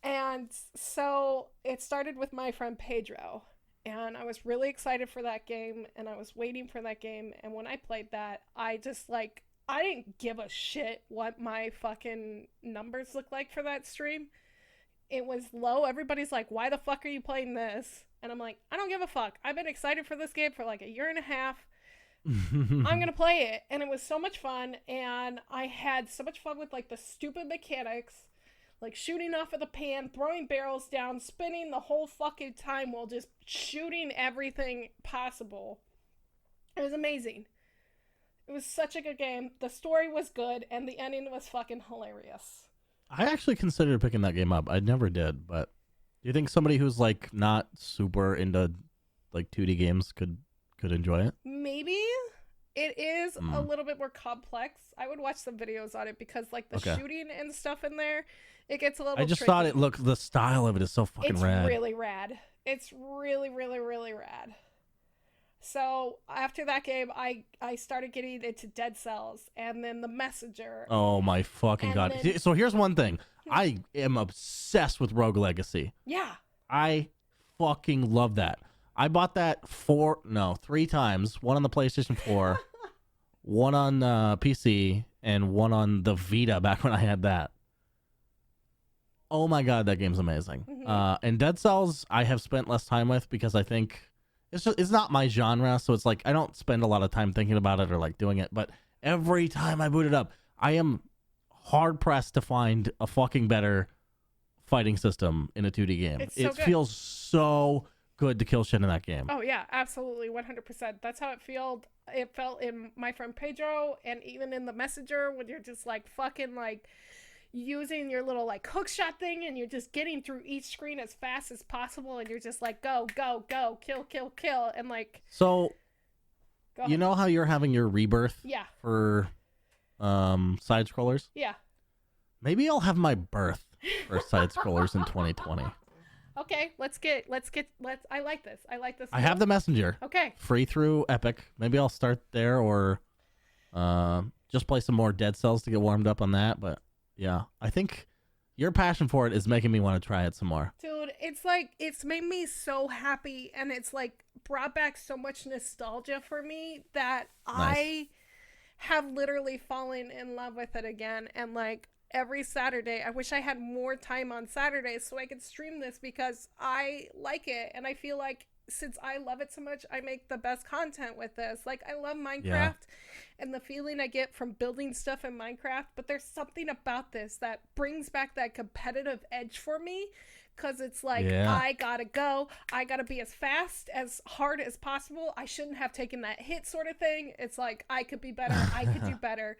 And so it started with my friend Pedro. And I was really excited for that game, and I was waiting for that game, and when I played that, I just, like, I didn't give a shit what my fucking numbers looked like for that stream. It was low. Everybody's like, why the fuck are you playing this? And I'm like, I don't give a fuck. I've been excited for this game for like a year and a half. I'm gonna play it. And it was so much fun, and I had so much fun with, like, the stupid mechanics. Like, shooting off of the pan, throwing barrels down, spinning the whole fucking time while just shooting everything possible. It was amazing. It was such a good game. The story was good, and the ending was fucking hilarious. I actually considered picking that game up. I never did, but do you think somebody who's, like, not super into, like, 2D games could enjoy it? Maybe. It is a little bit more complex. I would watch some videos on it because, like, the shooting and stuff in there, it gets a little I just tricky. thought it looked, the style of it is so fucking rad. It's really rad. It's really, really, really rad. So after that game, I started getting into Dead Cells and then The Messenger. Oh my fucking god. Then... So here's one thing. I am obsessed with Rogue Legacy. Yeah. I fucking love that. I bought that 3 times. One on the PlayStation 4, one on PC, and one on the Vita back when I had that. Oh my god, that game's amazing. And Dead Cells I have spent less time with because I think it's not my genre, so it's like I don't spend a lot of time thinking about it or like doing it, but every time I boot it up, I am hard pressed to find a fucking better fighting system in a 2D game. It's so it feels so good to kill shit in that game. Oh yeah, absolutely, 100%. That's how it felt. It felt in my friend Pedro, and even in the messenger when you're just like fucking like using your little like hook shot thing, and you're just getting through each screen as fast as possible, and you're just like go go go, kill kill kill, and like. So, you know how you're having your rebirth? Yeah. For side scrollers? Yeah. Maybe I'll have my birth for side scrollers in 2020. Okay, let's I like this. I have the messenger. Okay. Free through Epic. Maybe I'll start there, or just play some more Dead Cells to get warmed up on that. But yeah, I think your passion for it is making me want to try it some more. Dude, it's like, it's made me so happy, and it's like brought back so much nostalgia for me that Nice. I have literally fallen in love with it again. And like every Saturday, I wish I had more time on Saturdays so I could stream this, because I like it, and I feel like since I love it so much, I make the best content with this. Like, I love Minecraft and the feeling I get from building stuff in Minecraft, but there's something about this that brings back that competitive edge for me, because it's like, I gotta go, I gotta be as fast, as hard as possible, I shouldn't have taken that hit sort of thing. It's like, I could be better, I could do better,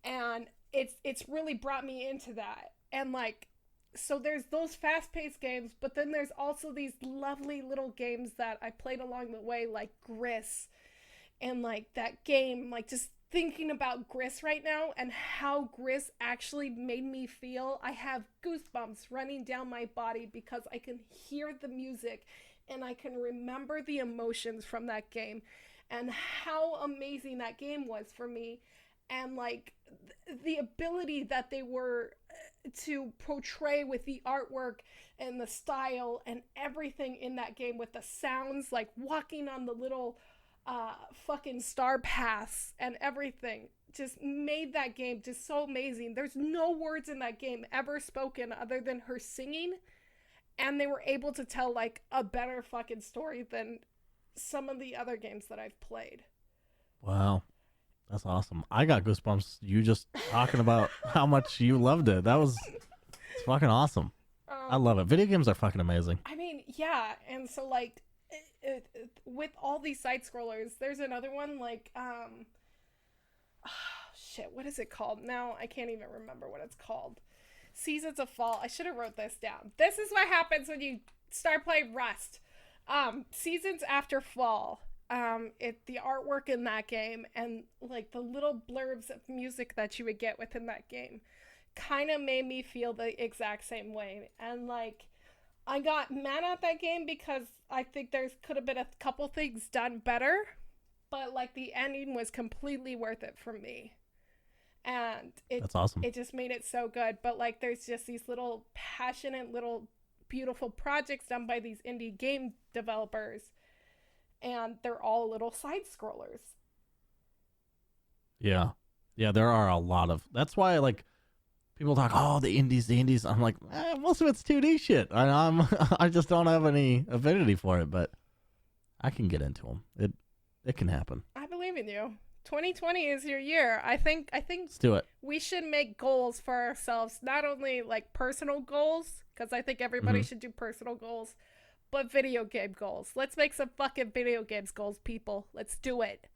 and it's really brought me into that. And like, so there's those fast-paced games, but then there's also these lovely little games that I played along the way, like Gris, and like that game, like just thinking about Gris right now and how Gris actually made me feel. I have goosebumps running down my body because I can hear the music and I can remember the emotions from that game and how amazing that game was for me. And like the ability that they were to portray with the artwork and the style and everything in that game, with the sounds, like walking on the little fucking star paths and everything, just made that game just so amazing. There's no words in that game ever spoken other than her singing, and they were able to tell like a better fucking story than some of the other games that I've played. Wow. That's awesome. I got goosebumps. You just talking about how much you loved it. It's fucking awesome. I love it. Video games are fucking amazing. I mean, yeah. And so like, with all these side scrollers, there's another one like, shit, what is it called? Now I can't even remember what it's called. Seasons of Fall. I should have wrote this down. This is what happens when you start playing Rust. Seasons After Fall. The artwork in that game and like the little blurbs of music that you would get within that game kind of made me feel the exact same way. And like, I got mad at that game because I think could have been a couple things done better, but like the ending was completely worth it for me. And that's awesome. It just made it so good. But like, there's just these little passionate little beautiful projects done by these indie game developers, and they're all little side scrollers. Yeah, there are a lot of. That's why like people talk, oh, the indies. I'm like, most of it's 2D shit. I just don't have any affinity for it, but I can get into them. It can happen. I believe in you. 2020 is your year. I think. Let's do it. We should make goals for ourselves, not only like personal goals, because I think everybody should do personal goals, but video game goals. Let's make some fucking video games goals, people. Let's do it.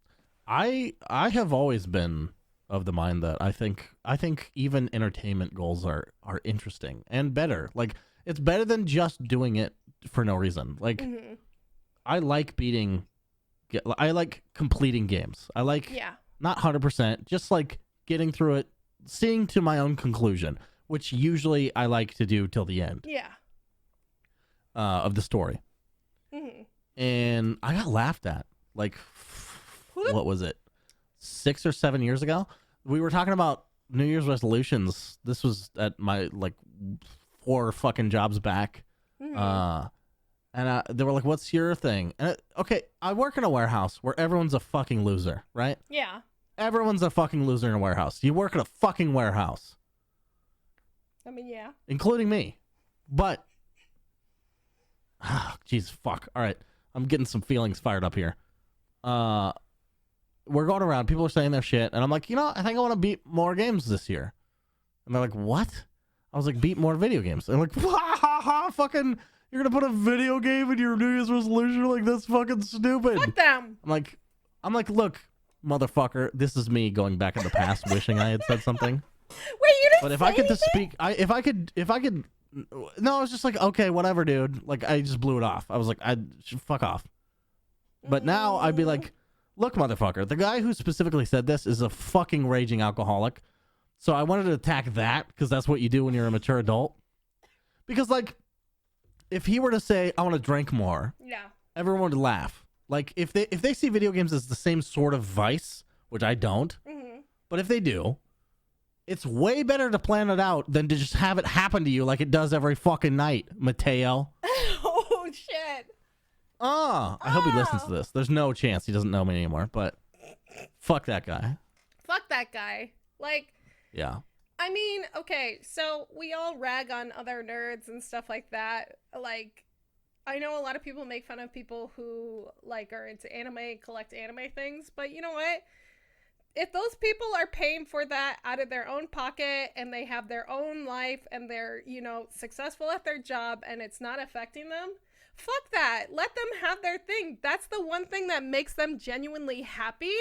I have always been of the mind that I think even entertainment goals are interesting and better. Like, it's better than just doing it for no reason. Like, I like completing games. I like not 100%, just like getting through it, seeing to my own conclusion, which usually I like to do till the end. Yeah. Of the story. And I got laughed at like what was it, 6 or 7 years ago? We were talking about New Year's resolutions. This was at my like 4 fucking jobs back. And they were like, what's your thing? And okay, I work in a warehouse where everyone's a fucking loser, right? Yeah. Everyone's a fucking loser in a warehouse. You work at a fucking warehouse. I mean, yeah. Including me. But jeez, fuck. All right. I'm getting some feelings fired up here. We're going around. People are saying their shit. And I'm like, I think I want to beat more games this year. And they're like, what? I was like, beat more video games. And they're like, fucking, You're gonna put a video game in your New Year's resolution? Like, that's fucking stupid. Fuck them. I'm like, look, motherfucker, this is me going back in the past wishing I had said something. Wait, you didn't But if say I could anything? just speak, if I could, no, I was just like, okay, whatever, dude. Like, I just blew it off. I was like, I should fuck off. But now I'd be like, look, motherfucker, the guy who specifically said this is a fucking raging alcoholic. So I wanted to attack that because that's what you do when you're a mature adult. Because, like, if he were to say, I want to drink more, Yeah. everyone would laugh. Like, if they see video games as the same sort of vice, which I don't, but if they do, it's way better to plan it out than to just have it happen to you like it does every fucking night, Mateo. Oh, shit. I hope he listens to this. There's no chance he doesn't know me anymore, but fuck that guy. Fuck that guy. Like, Yeah. I mean, okay, so we all rag on other nerds and stuff like that. Like, I know a lot of people make fun of people who, like, are into anime, collect anime things, but you know what? If those people are paying for that out of their own pocket and they have their own life and they're, you know, successful at their job and it's not affecting them, fuck that. Let them have their thing. That's the one thing that makes them genuinely happy.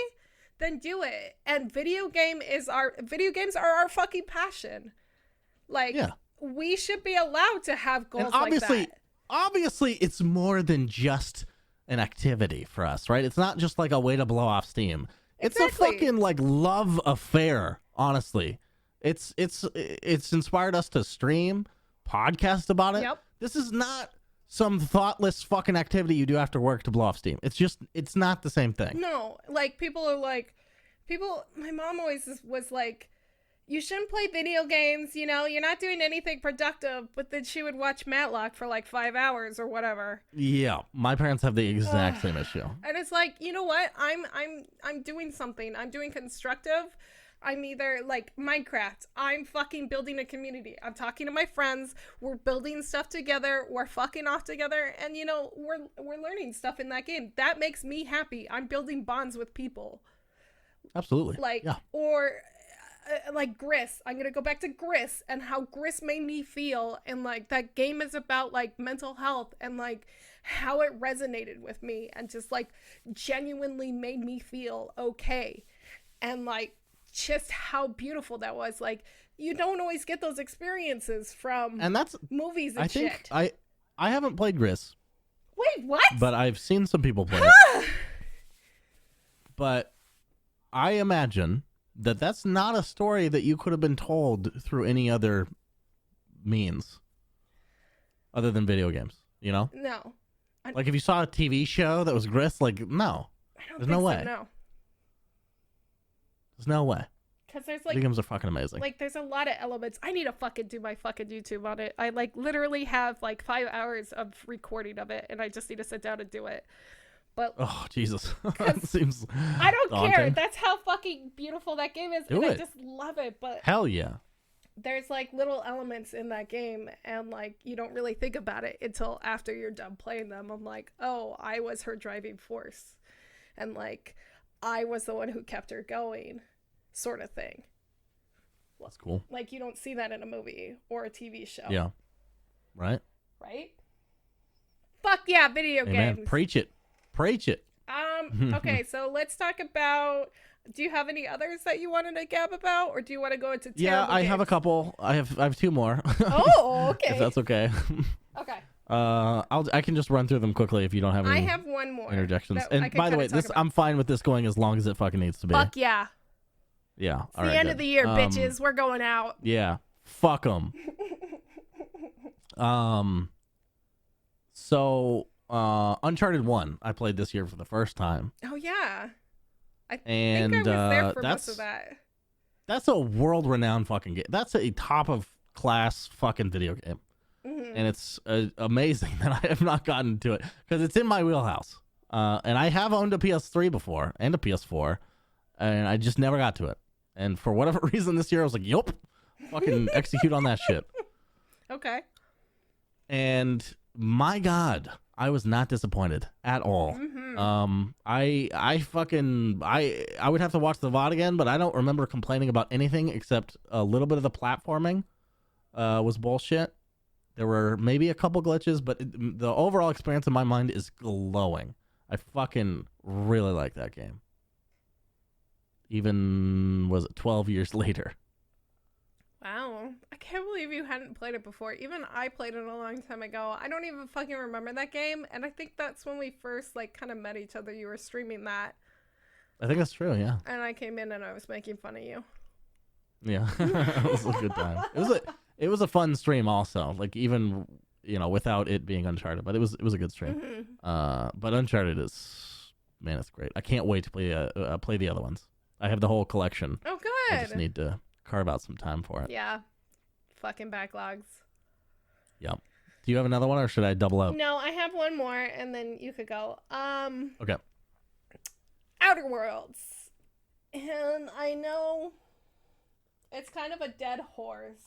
Then do it. And video games are our fucking passion. Like, Yeah. we should be allowed to have goals And obviously, like that. obviously, it's more than just an activity for us, right? It's not just like a way to blow off steam. It's a Exactly. fucking like love affair, honestly. It's inspired us to stream, podcast about it. Yep. This is not some thoughtless fucking activity you do after work to blow off steam. It's not the same thing. No, like, my mom always was like, you shouldn't play video games, you know, you're not doing anything productive, but then she would watch Matlock for like 5 hours or whatever. Yeah, my parents have the exact same issue. And it's like, you know what? I'm doing something. I'm doing constructive. I'm either like Minecraft. I'm fucking building a community. I'm talking to my friends. We're building stuff together. We're fucking off together, and you know, we're learning stuff in that game. That makes me happy. I'm building bonds with people. Absolutely. Like, yeah. or like Gris. I'm gonna go back to Gris and how Gris made me feel, and like that game is about like mental health and like how it resonated with me and just like genuinely made me feel okay, and like just how beautiful that was. Like, you don't always get those experiences from And that's movies and I think shit. I haven't played Gris, Wait, what? but I've seen some people play it. But I imagine that that's not a story that you could have been told through any other means other than video games, you know? No. Like if you saw a TV show that was Gris, like, no. I don't There's think no so, way. no. There's no way. Because there's Video like, games are fucking amazing. like, there's a lot of elements. I need to fucking do my fucking YouTube on it. I like literally have like 5 hours of recording of it, and I just need to sit down and do it. But Oh, Jesus. That seems I don't care. daunting. That's how fucking beautiful that game is, Do and I it. just love it. But Hell yeah. there's like little elements in that game, and like you don't really think about it until after you're done playing them. I'm like, oh, I was her driving force, and like I was the one who kept her going, sort of thing. That's cool. Like, you don't see that in a movie or a TV show. Yeah. Right? Right? Fuck yeah, video Amen. games. Preach it. Preach it. Okay, so let's talk about, do you have any others that you wanted to gab about, or do you want to go into terrible Yeah, I have a games? couple. I have two more. Oh, okay. If that's okay. Okay. I can just run through them quickly if you don't have any I have one more. interjections. that I And could by the kinda way, talk this about. I'm fine with this going as long as it fucking needs to be. Fuck yeah. Yeah. It's the end of the year, bitches. We're going out. Yeah. Fuck them. So Uncharted 1 I played this year for the first time. Oh, yeah. I And think I was there for most that's of that. that's a world-renowned fucking game. That's a top of class fucking video game. Mm-hmm. And it's amazing that I have not gotten to it because it's in my wheelhouse. And I have owned a PS3 before and a PS4, and I just never got to it. And for whatever reason this year, I was like, yup, fucking execute on that shit. Okay. And my God, I was not disappointed at all. Mm-hmm. I would have to watch the VOD again, but I don't remember complaining about anything except a little bit of the platforming was bullshit. There were maybe a couple glitches, but the overall experience in my mind is glowing. I fucking really like that game. Even, was it 12 years later? Wow. I can't believe you hadn't played it before. Even I played it a long time ago. I don't even fucking remember that game. And I think that's when we first, like, kind of met each other. You were streaming that. I think that's true, yeah. And I came in and I was making fun of you. Yeah. It was a good time. It was a fun stream also. Like, even, without it being Uncharted. But it was a good stream. But Uncharted is, man, it's great. I can't wait to play the other ones. I have the whole collection. Oh, good. I just need to carve out some time for it. Yeah. Fucking backlogs. Yep. Do you have another one, or should I double up? No, I have one more, and then you could go. Okay. Outer Worlds. And I know it's kind of a dead horse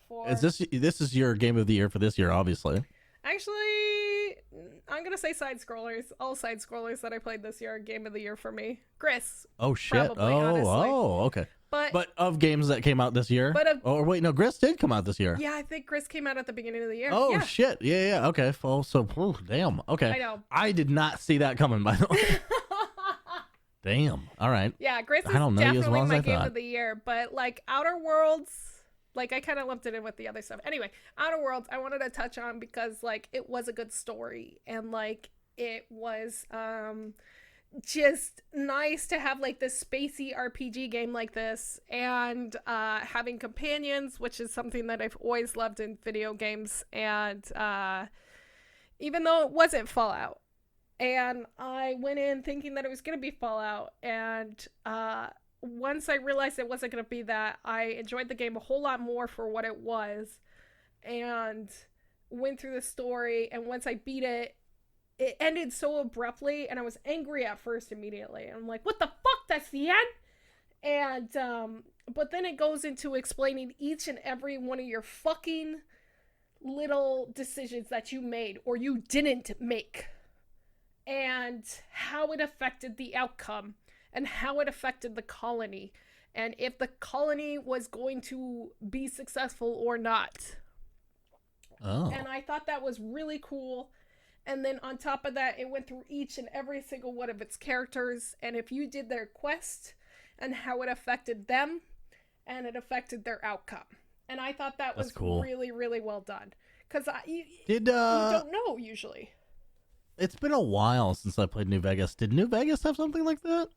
for... This is your game of the year for this year, obviously. Actually, I'm going to say side-scrollers. All side-scrollers that I played this year are game of the year for me. Gris. Oh, shit. Probably, honestly. Okay. But of games that came out this year? Wait, no, Gris did come out this year. Yeah, I think Gris came out at the beginning of the year. Oh, yeah. shit. Yeah. Okay. Well, damn. Okay. I know. I did not see that coming, by the way. Damn. All right. Yeah, Gris is definitely my game of the year. But, like, Outer Worlds... Like, I kind of lumped it in with the other stuff. Anyway, Outer Worlds, I wanted to touch on because, like, it was a good story. And, like, it was just nice to have, like, this spacey RPG game like this. And having companions, which is something that I've always loved in video games. And even though it wasn't Fallout. And I went in thinking that it was going to be Fallout. And... once I realized it wasn't going to be that, I enjoyed the game a whole lot more for what it was and went through the story. And once I beat it, it ended so abruptly and I was angry at first immediately. I'm like, what the fuck? That's the end? And, but then it goes into explaining each and every one of your fucking little decisions that you made or you didn't make and how it affected the outcome. And how it affected the colony. And if the colony was going to be successful or not. Oh. And I thought that was really cool. And then on top of that, it went through each and every single one of its characters. And if you did their quest and how it affected them. And it affected their outcome. And I thought that was cool. Really, really well done. Because you don't know usually. It's been a while since I played New Vegas. Did New Vegas have something like that?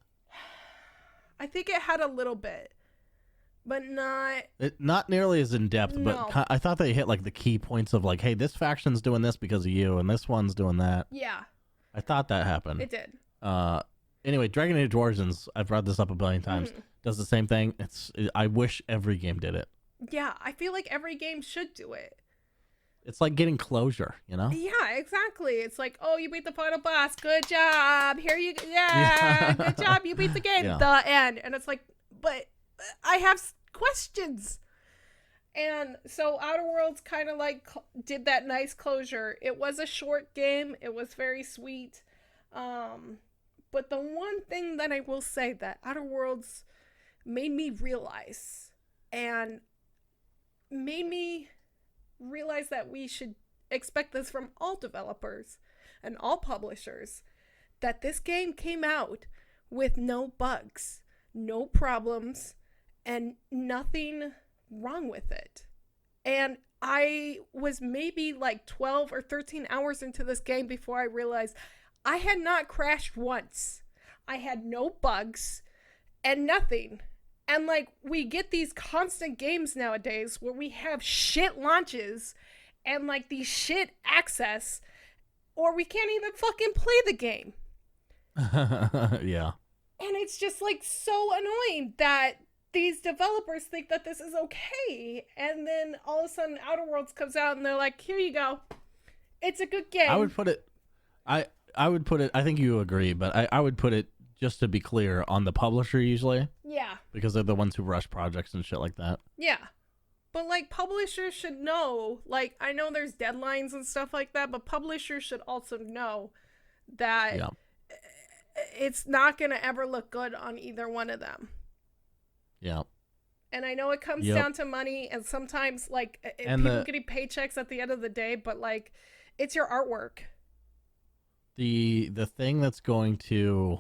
I think it had a little bit, but not nearly as in depth. No. But I thought they hit like the key points of like, hey, this faction's doing this because of you, and this one's doing that. Yeah, I thought that happened. It did. Anyway, Dragon Age Origins, I've brought this up a billion times. Does the same thing. I wish every game did it. Yeah, I feel like every game should do it. It's like getting closure, you know? Yeah, exactly. It's like, oh, you beat the final boss. Good job. Here you go. Yeah, good job. You beat the game. Yeah. The end. And it's like, but I have questions. And so Outer Worlds kind of like did that nice closure. It was a short game. It was very sweet. But the one thing that I will say that Outer Worlds made me realize and made me realize that we should expect this from all developers and all publishers, that this game came out with no bugs, no problems, and nothing wrong with it. And I was maybe like 12 or 13 hours into this game before I realized I had not crashed once. I had no bugs and nothing. And, like, we get these constant games nowadays where we have shit launches and, like, these shit access, or we can't even fucking play the game. Yeah. And it's just, like, so annoying that these developers think that this is okay. And then all of a sudden Outer Worlds comes out and they're like, here you go. It's a good game. I would put it, I think you agree, but I would put it, just to be clear, on the publisher usually. Yeah. Because they're the ones who rush projects and shit like that. Yeah. But, like, publishers should know, like, I know there's deadlines and stuff like that, but publishers should also know that it's not going to ever look good on either one of them. Yeah. And I know it comes Yep. down to money, and sometimes like And people getting paychecks at the end of the day, but like it's your artwork. the thing that's going to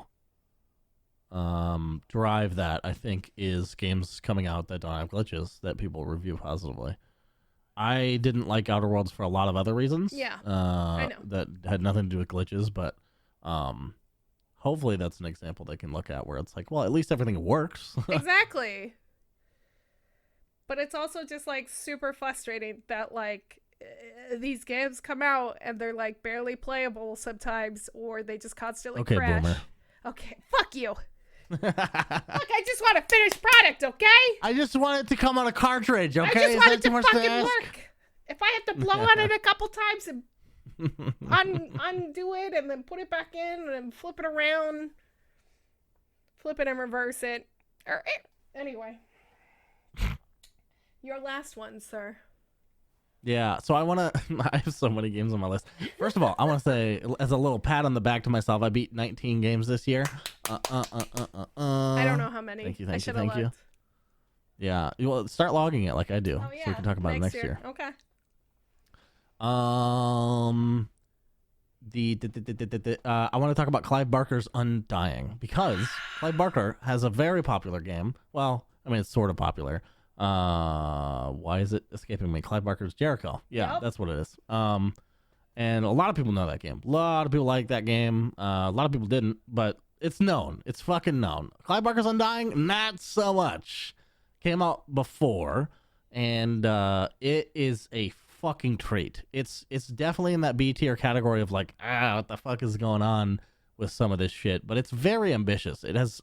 drive that, I think, is games coming out that don't have glitches that people review positively. I didn't like Outer Worlds for a lot of other reasons. Yeah, I know. That had nothing to do with glitches, but hopefully that's an example they can look at where it's like, well, at least everything works. Exactly. But it's also just like super frustrating that like these games come out and they're like barely playable sometimes, or they just constantly Okay, crash. boomer. Okay, fuck you. Look, I just want a finished product, okay? I just want it to come on a cartridge, okay? I just Is want that it to too much fucking to ask? work. If I have to blow on it a couple times and undo it and then put it back in and then flip it around, flip it and reverse it. Anyway. Your last one, sir. Yeah, so I have so many games on my list. First of all, I want to say, as a little pat on the back to myself, I beat 19 games this year. I don't know how many. Thank you, I thank you, should've thank you. looked. Yeah, well, start logging it like I do, Oh, yeah. so we can talk about it next year. Okay. I want to talk about Clive Barker's Undying, because Clive Barker has a very popular game. Well, I mean, it's sort of popular. Why is it escaping me? Clive Barker's Jericho. Yeah, Yep. that's what it is. And a lot of people know that game. A lot of people like that game. A lot of people didn't, but it's known. It's fucking known. Clive Barker's Undying, not so much. Came out before, and it is a fucking treat. It's definitely in that B tier category of like, what the fuck is going on with some of this shit, but it's very ambitious. It has,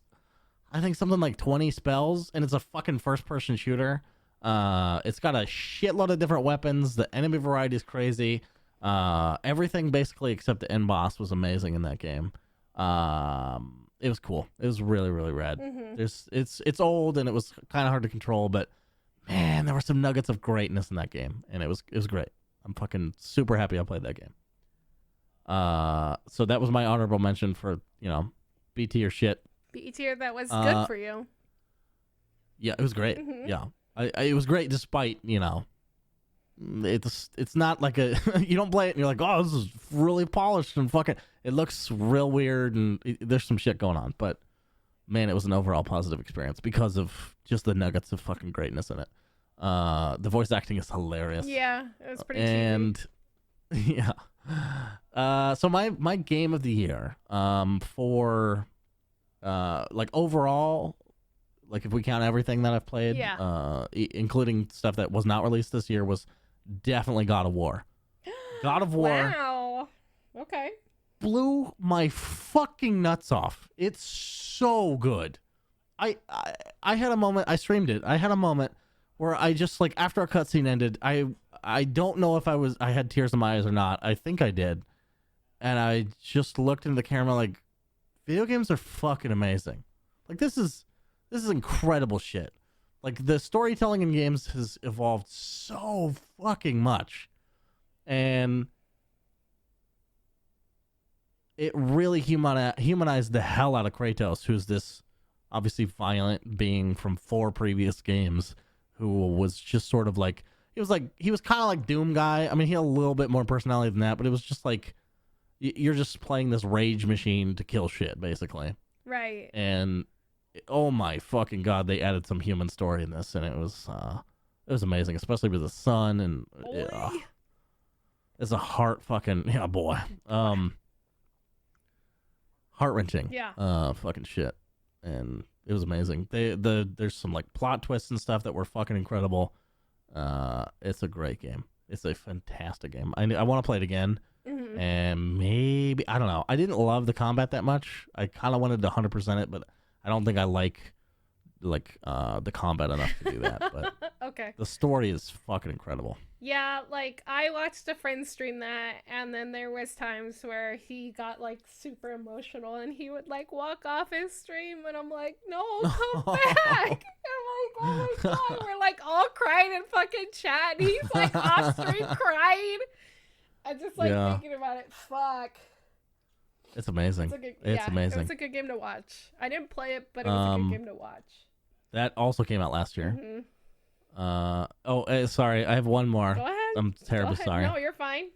I think, something like 20 spells, and it's a fucking first-person shooter. It's got a shitload of different weapons. The enemy variety is crazy. Everything basically except the end boss was amazing in that game. It was cool. It was really, really rad. Mm-hmm. It's old, and it was kind of hard to control, but man, there were some nuggets of greatness in that game, and it was great. I'm fucking super happy I played that game. So that was my honorable mention for, B tier shit. B tier that was good for you. Yeah, it was great. Mm-hmm. Yeah, it was great despite, it's not like a you don't play it and you're like, oh, this is really polished and fucking. It looks real weird and there's some shit going on, but man, it was an overall positive experience because of just the nuggets of fucking greatness in it. The voice acting is hilarious. Yeah, it was pretty and cheesy. Yeah. So my game of the year, for like overall, like if we count everything that I've played, including stuff that was not released this year, was definitely God of War. God of War. Wow. Okay. Blew my fucking nuts off. It's so good. I had a moment. I streamed it. I had a moment where I just, like, after a cutscene ended, I don't know if I had tears in my eyes or not. I think I did, and I just looked into the camera like, video games are fucking amazing. Like, this is incredible shit. Like, the storytelling in games has evolved so fucking much, and it really humanized the hell out of Kratos, who's this obviously violent being from 4 previous games, who was just sort of like, he was kind of like Doom guy. I mean, he had a little bit more personality than that, but it was just like, you're just playing this rage machine to kill shit, basically. Right. And oh my fucking god, they added some human story in this, and it was amazing, especially with the son, and it's a heart fucking boy. Heart-wrenching. Yeah. Fucking shit. And it was amazing. There's some like plot twists and stuff that were fucking incredible. It's a great game. It's a fantastic game. I want to play it again. Mm-hmm. And maybe, I don't know. I didn't love the combat that much. I kind of wanted to 100% it, but I don't think I like the combat enough to do that. But okay. the story is fucking incredible. Yeah, like, I watched a friend stream that, and then there was times where he got, like, super emotional, and he would, like, walk off his stream, and I'm like, no, come back! I'm like, oh my god, we're, like, all crying in fucking chat, and he's, like, off stream crying. I'm just, like, thinking about it. Fuck. It's amazing. It's amazing. It was a good game to watch. I didn't play it, but it was a good game to watch. That also came out last year. Mm-hmm. Sorry, I have one more. Go ahead. I'm terribly sorry. No, you're fine.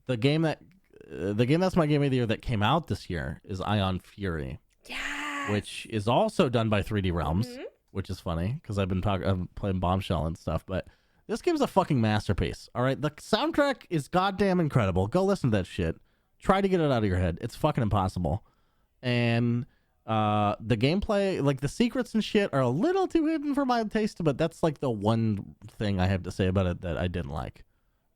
The game that's my game of the year that came out this year is Ion Fury. Yes. Which is also done by 3D Realms, Mm-hmm. which is funny because I'm playing Bombshell and stuff. But this game's a fucking masterpiece. All right, the soundtrack is goddamn incredible. Go listen to that shit. Try to get it out of your head. It's fucking impossible. And the gameplay, like the secrets and shit, are a little too hidden for my taste. But that's like the one thing I have to say about it that I didn't like.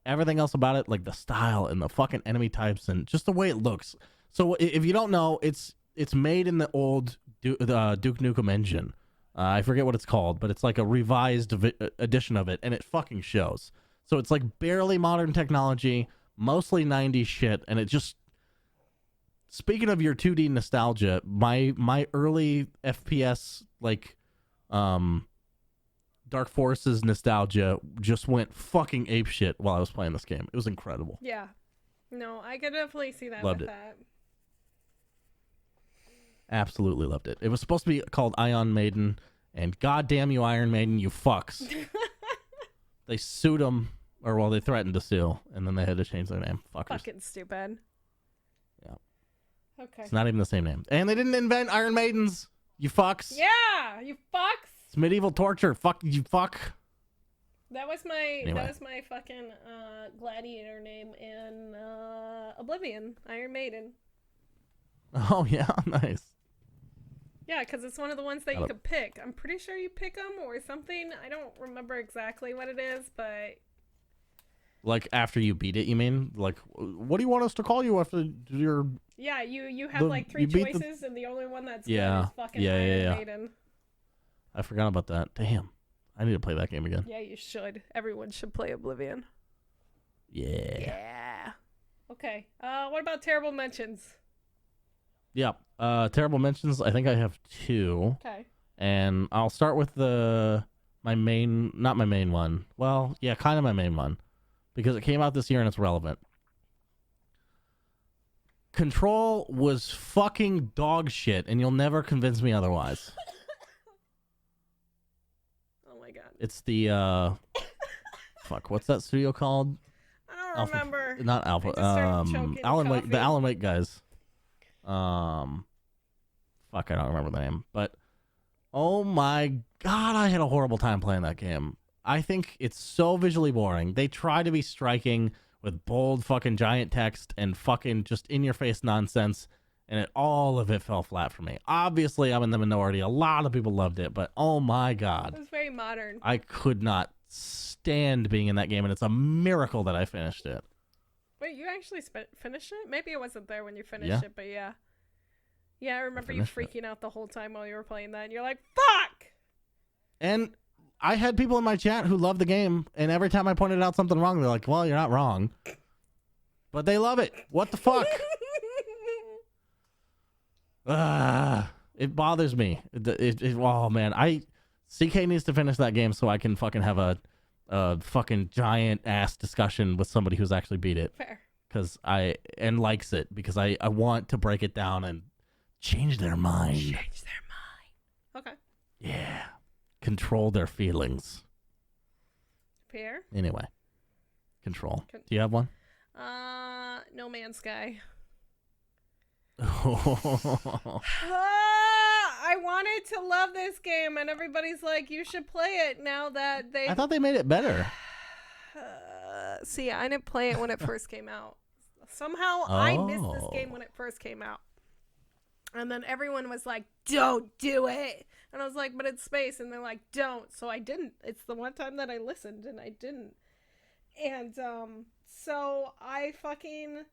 Everything else about it, like the style and the fucking enemy types and just the way it looks. So if you don't know, it's made in the old Duke Nukem engine. I forget what it's called, but it's like a revised edition of it, and it fucking shows. So it's like barely modern technology, mostly 90s shit, and it just... Speaking of your 2D nostalgia, my early FPS, like, Dark Forces nostalgia just went fucking apeshit while I was playing this game. It was incredible. Yeah. No, I could definitely see that Loved with it. that. Absolutely loved it. It was supposed to be called Iron Maiden, and goddamn you, Iron Maiden, you fucks. They sued them, they threatened to sue, and then they had to change their name. Fuckers. Fucking stupid. Yeah. Okay. It's not even the same name. And they didn't invent Iron Maidens, you fucks. Yeah, you fucks. It's medieval torture. Fuck you, fuck. That was my Anyway. fucking gladiator name in Oblivion, Iron Maiden. Oh, yeah, nice. Yeah, because it's one of the ones that you could pick. I'm pretty sure you pick them or something. I don't remember exactly what it is, but... Like, after you beat it, you mean? Like, what do you want us to call you after your... Yeah, you have like 3 choices, and the only one that's good is fucking Iron Maiden. I forgot about that. Damn. I need to play that game again. Yeah, you should. Everyone should play Oblivion. Yeah. Yeah. Okay. What about terrible mentions? Yeah. Terrible mentions. I think I have 2. Okay. And I'll start with not my main one. Well, yeah, kind of my main one. Because it came out this year and it's relevant. Control was fucking dog shit, and you'll never convince me otherwise. Oh my god. It's the, fuck, what's that studio called? I don't remember. Not Alpha. Alan Wake, the Alan Wake guys. Fuck, I don't remember the name. But, oh my god, I had a horrible time playing that game. I think it's so visually boring. They try to be striking with bold fucking giant text and fucking just in-your-face nonsense, and all of it fell flat for me. Obviously, I'm in the minority. A lot of people loved it, but oh my god. It was very modern. I could not stand being in that game, and it's a miracle that I finished it. Wait, you actually finished it? Maybe it wasn't there when you finished it, but yeah. Yeah, I remember you freaking out the whole time while you were playing that, and you're like, fuck! And I had people in my chat who love the game, and every time I pointed out something wrong, they're like, well, you're not wrong. But they love it. What the fuck? It bothers me. Oh, man. CK needs to finish that game so I can fucking have a fucking giant-ass discussion with somebody who's actually beat it. Fair. And likes it, because I want to break it down and change their mind. Okay. Yeah. Control their feelings. Fair. Anyway. Control. Do you have one? No Man's Sky. I wanted to love this game, and everybody's like, you should play it now that they... I thought they made it better. See, I didn't play it when it first came out. Somehow I missed this game when it first came out. And then everyone was like, don't do it. And I was like, but it's space. And they're like, don't. So I didn't. It's the one time that I listened and I didn't. And so I fucking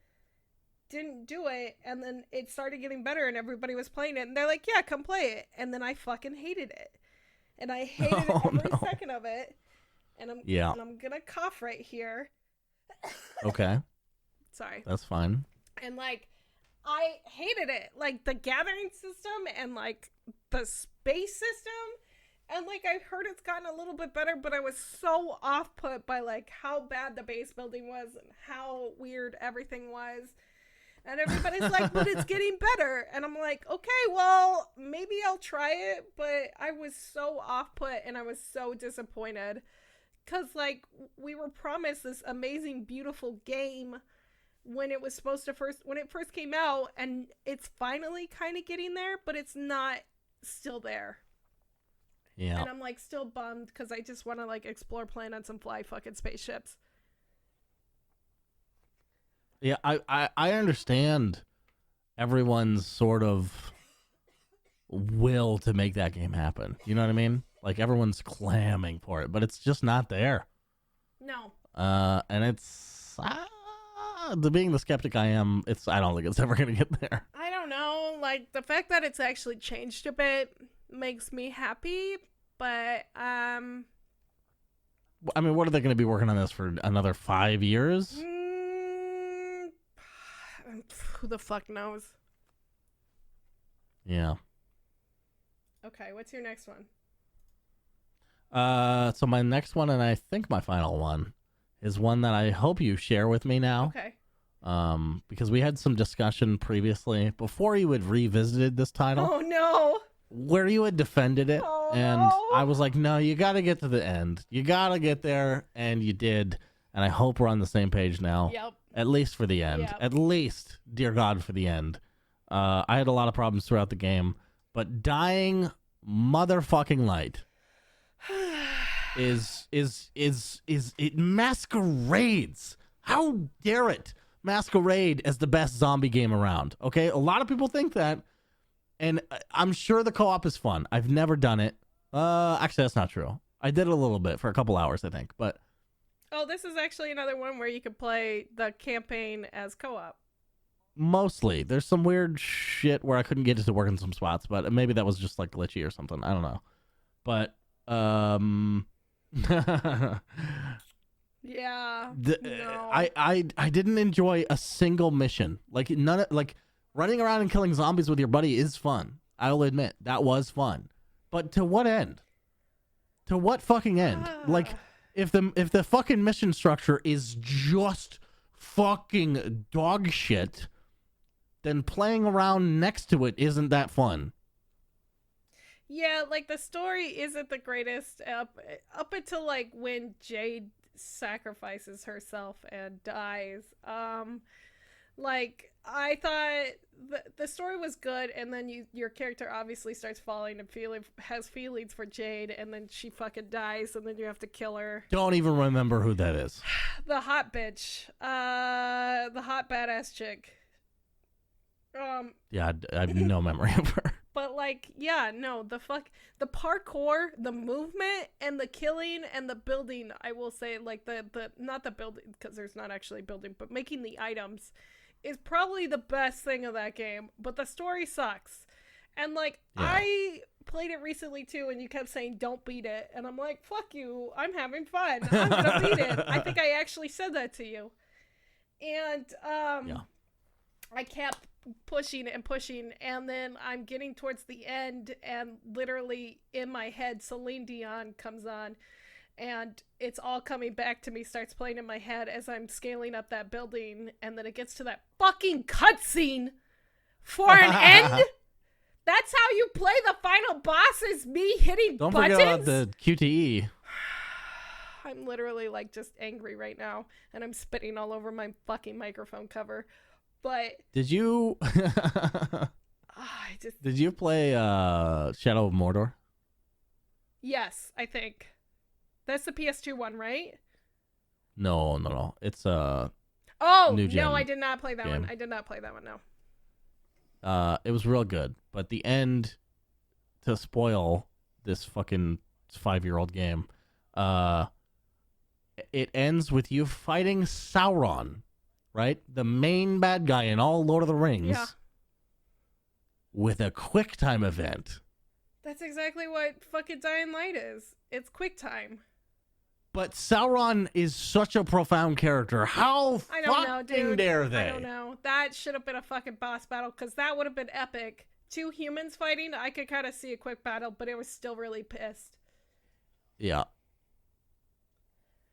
didn't do it. And then it started getting better and everybody was playing it. And they're like, yeah, come play it. And then I fucking hated it. And I hated every second of it. And I'm going to cough right here. Okay. Sorry. That's fine. And like, I hated it. Like the gathering system and like the space system. And like, I heard it's gotten a little bit better, but I was so off put by like how bad the base building was and how weird everything was And everybody's like, but it's getting better. And I'm like, okay, well, maybe I'll try it. But I was so off-put and I was so disappointed. Because, like, we were promised this amazing, beautiful game when it first came out. And it's finally kind of getting there, but it's not still there. Yeah. And I'm, like, still bummed because I just want to, like, explore planets and fly fucking spaceships. Yeah, I understand everyone's sort of will to make that game happen. You know what I mean? Like, everyone's clamming for it, but it's just not there. No. And it's... being the skeptic I am, I don't think it's ever going to get there. I don't know. Like, the fact that it's actually changed a bit makes me happy, but I mean, what are they going to be working on this for another 5 years? Who the fuck knows? Yeah. Okay, what's your next one? So my next one, and I think my final one, is one that I hope you share with me now. Okay. Because we had some discussion previously before you had revisited this title. Oh no. Where you had defended it, and I was like, no, you got to get to the end. You got to get there, and you did. And I hope we're on the same page now. Yep. At least for the end. Yep. At least, dear God, for the end. I had a lot of problems throughout the game, but dying motherfucking light it masquerades. How dare it masquerade as the best zombie game around? Okay, a lot of people think that, and I'm sure the co-op is fun. I've never done it. Actually, that's not true. I did it a little bit for a couple hours, I think, but. Oh, this is actually another one where you could play the campaign as co-op. Mostly. There's some weird shit where I couldn't get it to work in some spots, but maybe that was just like glitchy or something. I don't know. But, yeah. No. I didn't enjoy a single mission. Like running around and killing zombies with your buddy is fun. I'll admit that was fun. But to what end? To what fucking end? Like, if the fucking mission structure is just fucking dog shit, then playing around next to it isn't that fun. Yeah, like, the story isn't the greatest up until, like, when Jade sacrifices herself and dies. Like, I thought the story was good, and then your character obviously starts falling and has feelings for Jade, and then she fucking dies, and then you have to kill her. Don't even remember who that is. The hot bitch. The hot badass chick. Yeah, I have no memory of her. But, like, yeah, no, the parkour, the movement, and the killing, and the building, I will say, like, not the building, because there's not actually building, but making the items is probably the best thing of that game. But the story sucks. And, like, yeah. I played it recently, too, and you kept saying, don't beat it. And I'm like, fuck you, I'm having fun. I'm gonna beat it. I think I actually said that to you. And, yeah. I kept pushing and pushing, and then I'm getting towards the end, and literally in my head Celine Dion comes on, and it's all coming back to me, starts playing in my head as I'm scaling up that building, and then it gets to that fucking cutscene for an end. That's how you play the final boss, is me hitting buttons? Don't forget about the QTE. I'm literally, like, just angry right now, and I'm spitting all over my fucking microphone cover. But did you did you play Shadow of Mordor? Yes, I think. That's the PS2 one, right? No. It's new gen no, I did not play that game. one. I did not play that one, no. It was real good, but the end, to spoil this fucking 5-year-old game, it ends with you fighting Sauron. Right? The main bad guy in all Lord of the Rings. Yeah. With a QuickTime event. That's exactly what fucking Dying Light is. It's QuickTime. But Sauron is such a profound character. How fucking dare they? I don't know. That should have been a fucking boss battle, because that would have been epic. 2 humans fighting, I could kind of see a quick battle, but it was still really pissed. Yeah.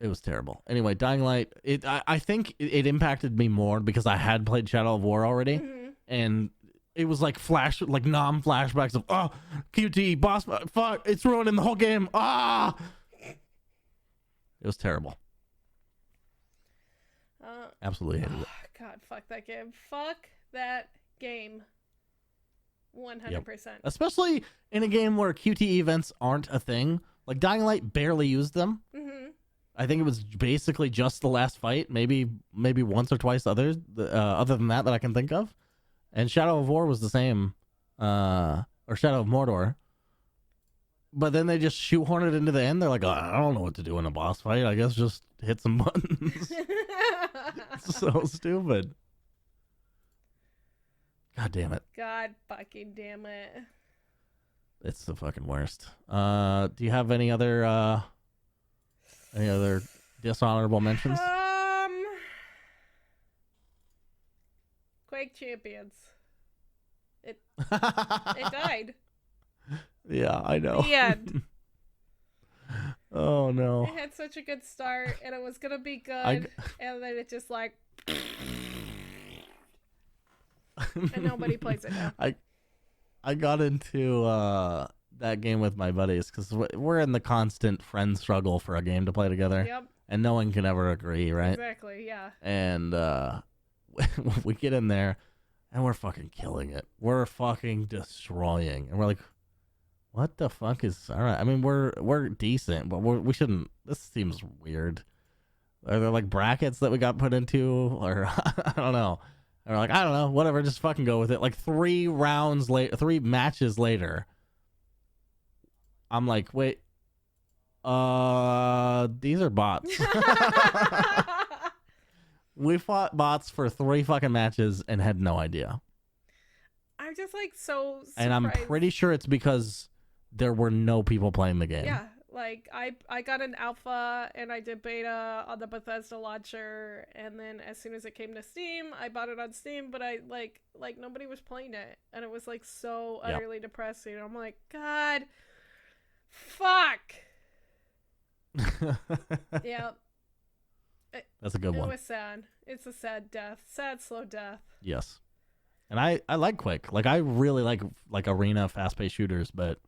It was terrible. Anyway, Dying Light, I think it impacted me more because I had played Shadow of War already, and it was like non-flashbacks of, oh, QT, boss, fuck, it's ruining the whole game. Ah! It was terrible. Absolutely hated it. God, fuck that game. Fuck that game. 100%. Yep. Especially in a game where QTE events aren't a thing. Like, Dying Light barely used them. I think it was basically just the last fight, maybe once or twice other than that I can think of. And Shadow of War was the same, or Shadow of Mordor. But then they just shoehorn it into the end. They're like, oh, I don't know what to do in a boss fight. I guess just hit some buttons. It's so stupid. God damn it. God fucking damn it. It's the fucking worst. Do you have any other dishonorable mentions? Quake Champions. It died. Yeah, I know. The end. Oh no. It had such a good start, and it was gonna be good, and then it just like, and nobody plays it now. I got into that game with my buddies because we're in the constant friend struggle for a game to play together. Yep. And no one can ever agree, right? Exactly. Yeah. And we get in there, and we're fucking killing it. We're fucking destroying, and we're like, what the fuck is all right? I mean, we're decent, but we shouldn't. This seems weird. Are there like brackets that we got put into, or I don't know? And we're like, I don't know, whatever. Just fucking go with it. Like 3 matches later, I'm like, wait, these are bots. We fought bots for 3 fucking matches and had no idea. I'm just like so surprised. And I'm pretty sure it's because there were no people playing the game. Yeah, like I got an alpha and I did beta on the Bethesda launcher, and then as soon as it came to Steam, I bought it on Steam, but I like nobody was playing it, and it was like so utterly depressing. I'm like, God, fuck. Yeah. That's a good one. It was sad. It's a sad death. Sad, slow death. Yes. And I like Quake. Like, I really like arena fast-paced shooters, but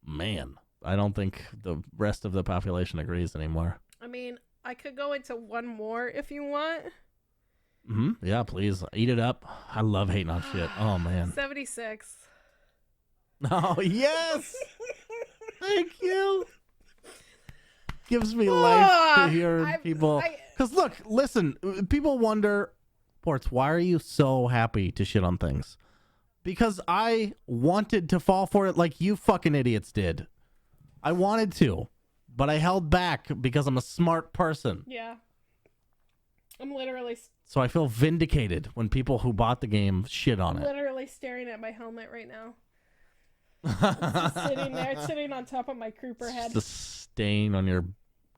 man, I don't think the rest of the population agrees anymore. I mean, I could go into one more if you want. Yeah, please. Eat it up. I love hating on shit. Oh, man. 76. Oh, yes! Thank you! Gives me life to hear people... Because, look, listen, people wonder, Portz, why are you so happy to shit on things? Because I wanted to fall for it like you fucking idiots did. I wanted to, but I held back because I'm a smart person. Yeah. I'm literally... So I feel vindicated when people who bought the game shit on it. Literally staring at my helmet right now. It's just sitting there. It's sitting on top of my Kruper head. It's a stain on your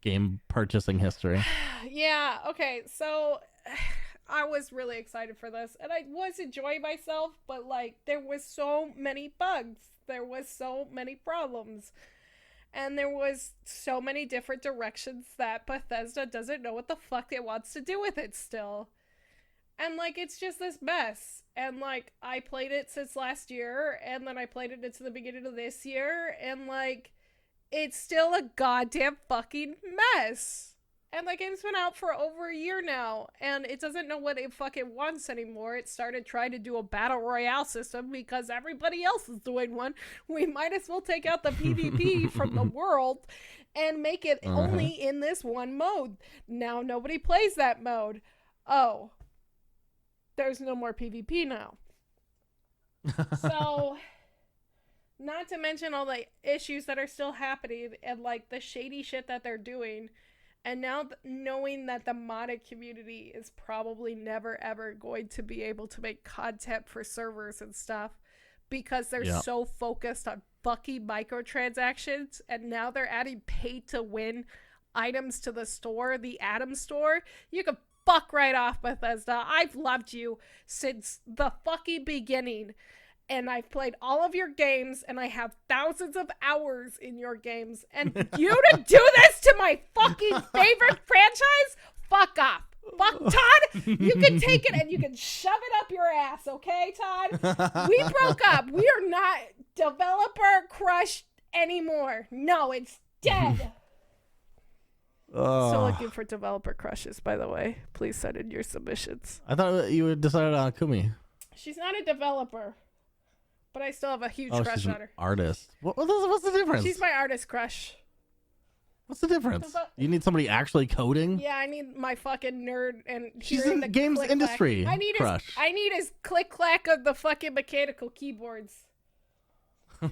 game purchasing history. Yeah, okay, so... I was really excited for this, and I was enjoying myself, but, like, there was so many bugs. There was so many problems. And there was so many different directions that Bethesda doesn't know what the fuck it wants to do with it still. And, like, it's just this mess. And, like, I played it since last year, and then I played it into the beginning of this year, and, like, it's still a goddamn fucking mess. And the game's been out for over a year now, and it doesn't know what it fucking wants anymore. It started trying to do a battle royale system because everybody else is doing one. We might as well take out the PvP from the world and make it only in this one mode. Now nobody plays that mode. Oh, there's no more PvP now. So, not to mention all the issues that are still happening and like the shady shit that they're doing. And now knowing that the modded community is probably never ever going to be able to make content for servers and stuff because they're so focused on fucking microtransactions, and now they're adding pay to win items to the store, the Atom store. You can fuck right off, Bethesda. I've loved you since the fucking beginning. and I've played all of your games, and I have thousands of hours in your games, and you to do this to my fucking favorite franchise? Fuck off. Fuck, Todd, you can take it and you can shove it up your ass, okay, Todd? We broke up. We are not developer crush anymore. No, it's dead. Still looking for developer crushes, by the way. Please send in your submissions. I thought you had decided on Kumi. She's not a developer, but I still have a huge crush she's on an her. Artist. What's the difference? She's my artist crush. What's the difference? You need somebody actually coding? Yeah, I need my fucking nerd and she's in the games industry. I need his click clack of the fucking mechanical keyboards.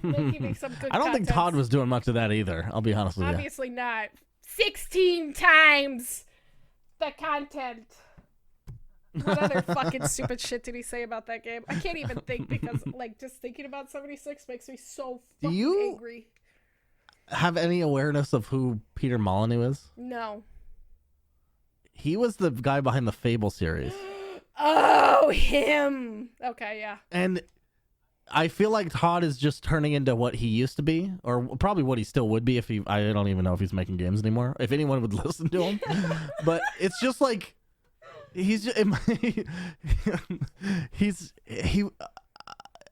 Making me some good I don't think Todd was doing much of that either. I'll be honest with you. Obviously not. 16 times the content. What other fucking stupid shit did he say about that game? I can't even think because like just thinking about 76 makes me so fucking angry. Have any awareness of who Peter Molyneux is? No. He was the guy behind the Fable series. Oh, him. Okay, yeah. And I feel like Todd is just turning into what he used to be, or probably what he still would be if he. I don't even know if he's making games anymore. If anyone would listen to him, but it's just like he's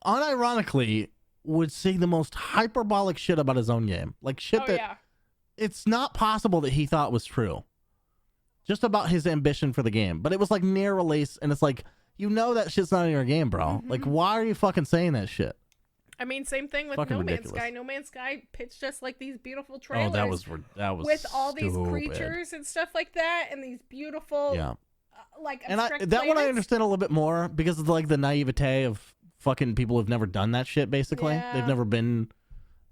unironically would say the most hyperbolic shit about his own game, like shit it's not possible that he thought was true, just about his ambition for the game. But it was like near release, and it's like, you know that shit's not in your game, bro. Mm-hmm. Like, why are you fucking saying that shit? I mean, same thing with No Man's Sky. No Man's Sky pitched us like these beautiful trailers. Oh, that was with all these creatures and stuff like that, and these beautiful like abstract that one I understand a little bit more because of like the naivete of fucking people who've never done that shit. Basically, they've never been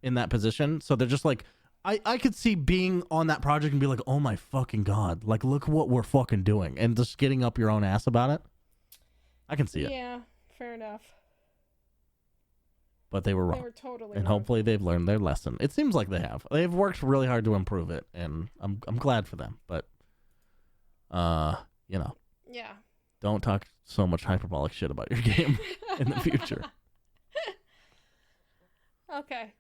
in that position, so they're just like, I could see being on that project and be like, oh my fucking god, like look what we're fucking doing, and just getting up your own ass about it. I can see it. Yeah, fair enough. But they were wrong. They were totally and wrong. Hopefully they've learned their lesson. It seems like they have. They've worked really hard to improve it, and I'm glad for them. But you know. Yeah. Don't talk so much hyperbolic shit about your game in the future. Okay.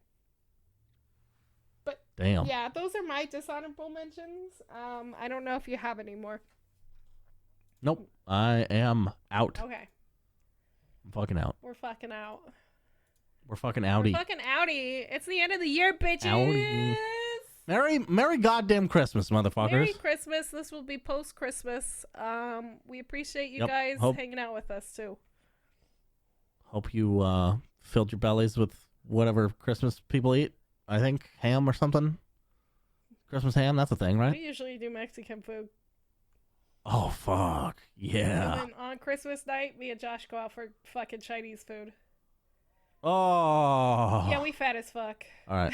But damn. Yeah, those are my dishonorable mentions. I don't know if you have any more. Nope. I am out. Okay. I'm fucking out. We're fucking out. We're fucking outie. We're fucking outie. It's the end of the year, bitches. Outie. Merry goddamn Christmas, motherfuckers. Merry Christmas. This will be post-Christmas. We appreciate you guys hanging out with us, too. Hope you filled your bellies with whatever Christmas people eat. I think ham or something. Christmas ham, that's a thing, right? We usually do Mexican food. Oh, fuck. Yeah. And then on Christmas night, me and Josh go out for fucking Chinese food. Oh. Yeah, we fat as fuck. All right.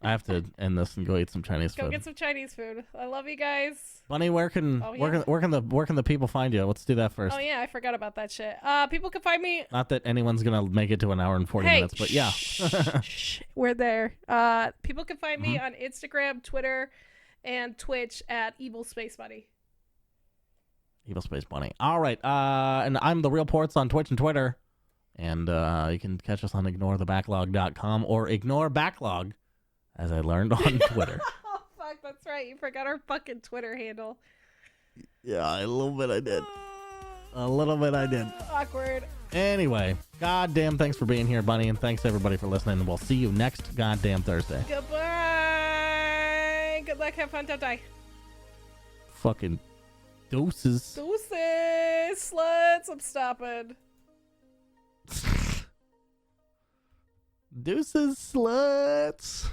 I have to end this and go eat some Chinese food. Go get some Chinese food. I love you guys. Bunny, where can the people find you? Let's do that first. Oh yeah, I forgot about that shit. People can find me. Not that anyone's gonna make it to an hour and 40 minutes, but yeah. We're there. People can find me on Instagram, Twitter, and Twitch at EvilSpaceBunny. EvilSpaceBunny. All right. And I'm TheRealPortz on Twitch and Twitter. And you can catch us on ignorethebacklog.com or ignore backlog, as I learned on Twitter. Oh, fuck, that's right. You forgot our fucking Twitter handle. Yeah, a little bit I did. A little bit I did. Awkward. Anyway, goddamn thanks for being here, Bunny, and thanks everybody for listening. And we'll see you next goddamn Thursday. Goodbye. Good luck. Have fun. Don't die. Fucking deuces. Deuces. Sluts. I'm stopping. Deuces, sluts.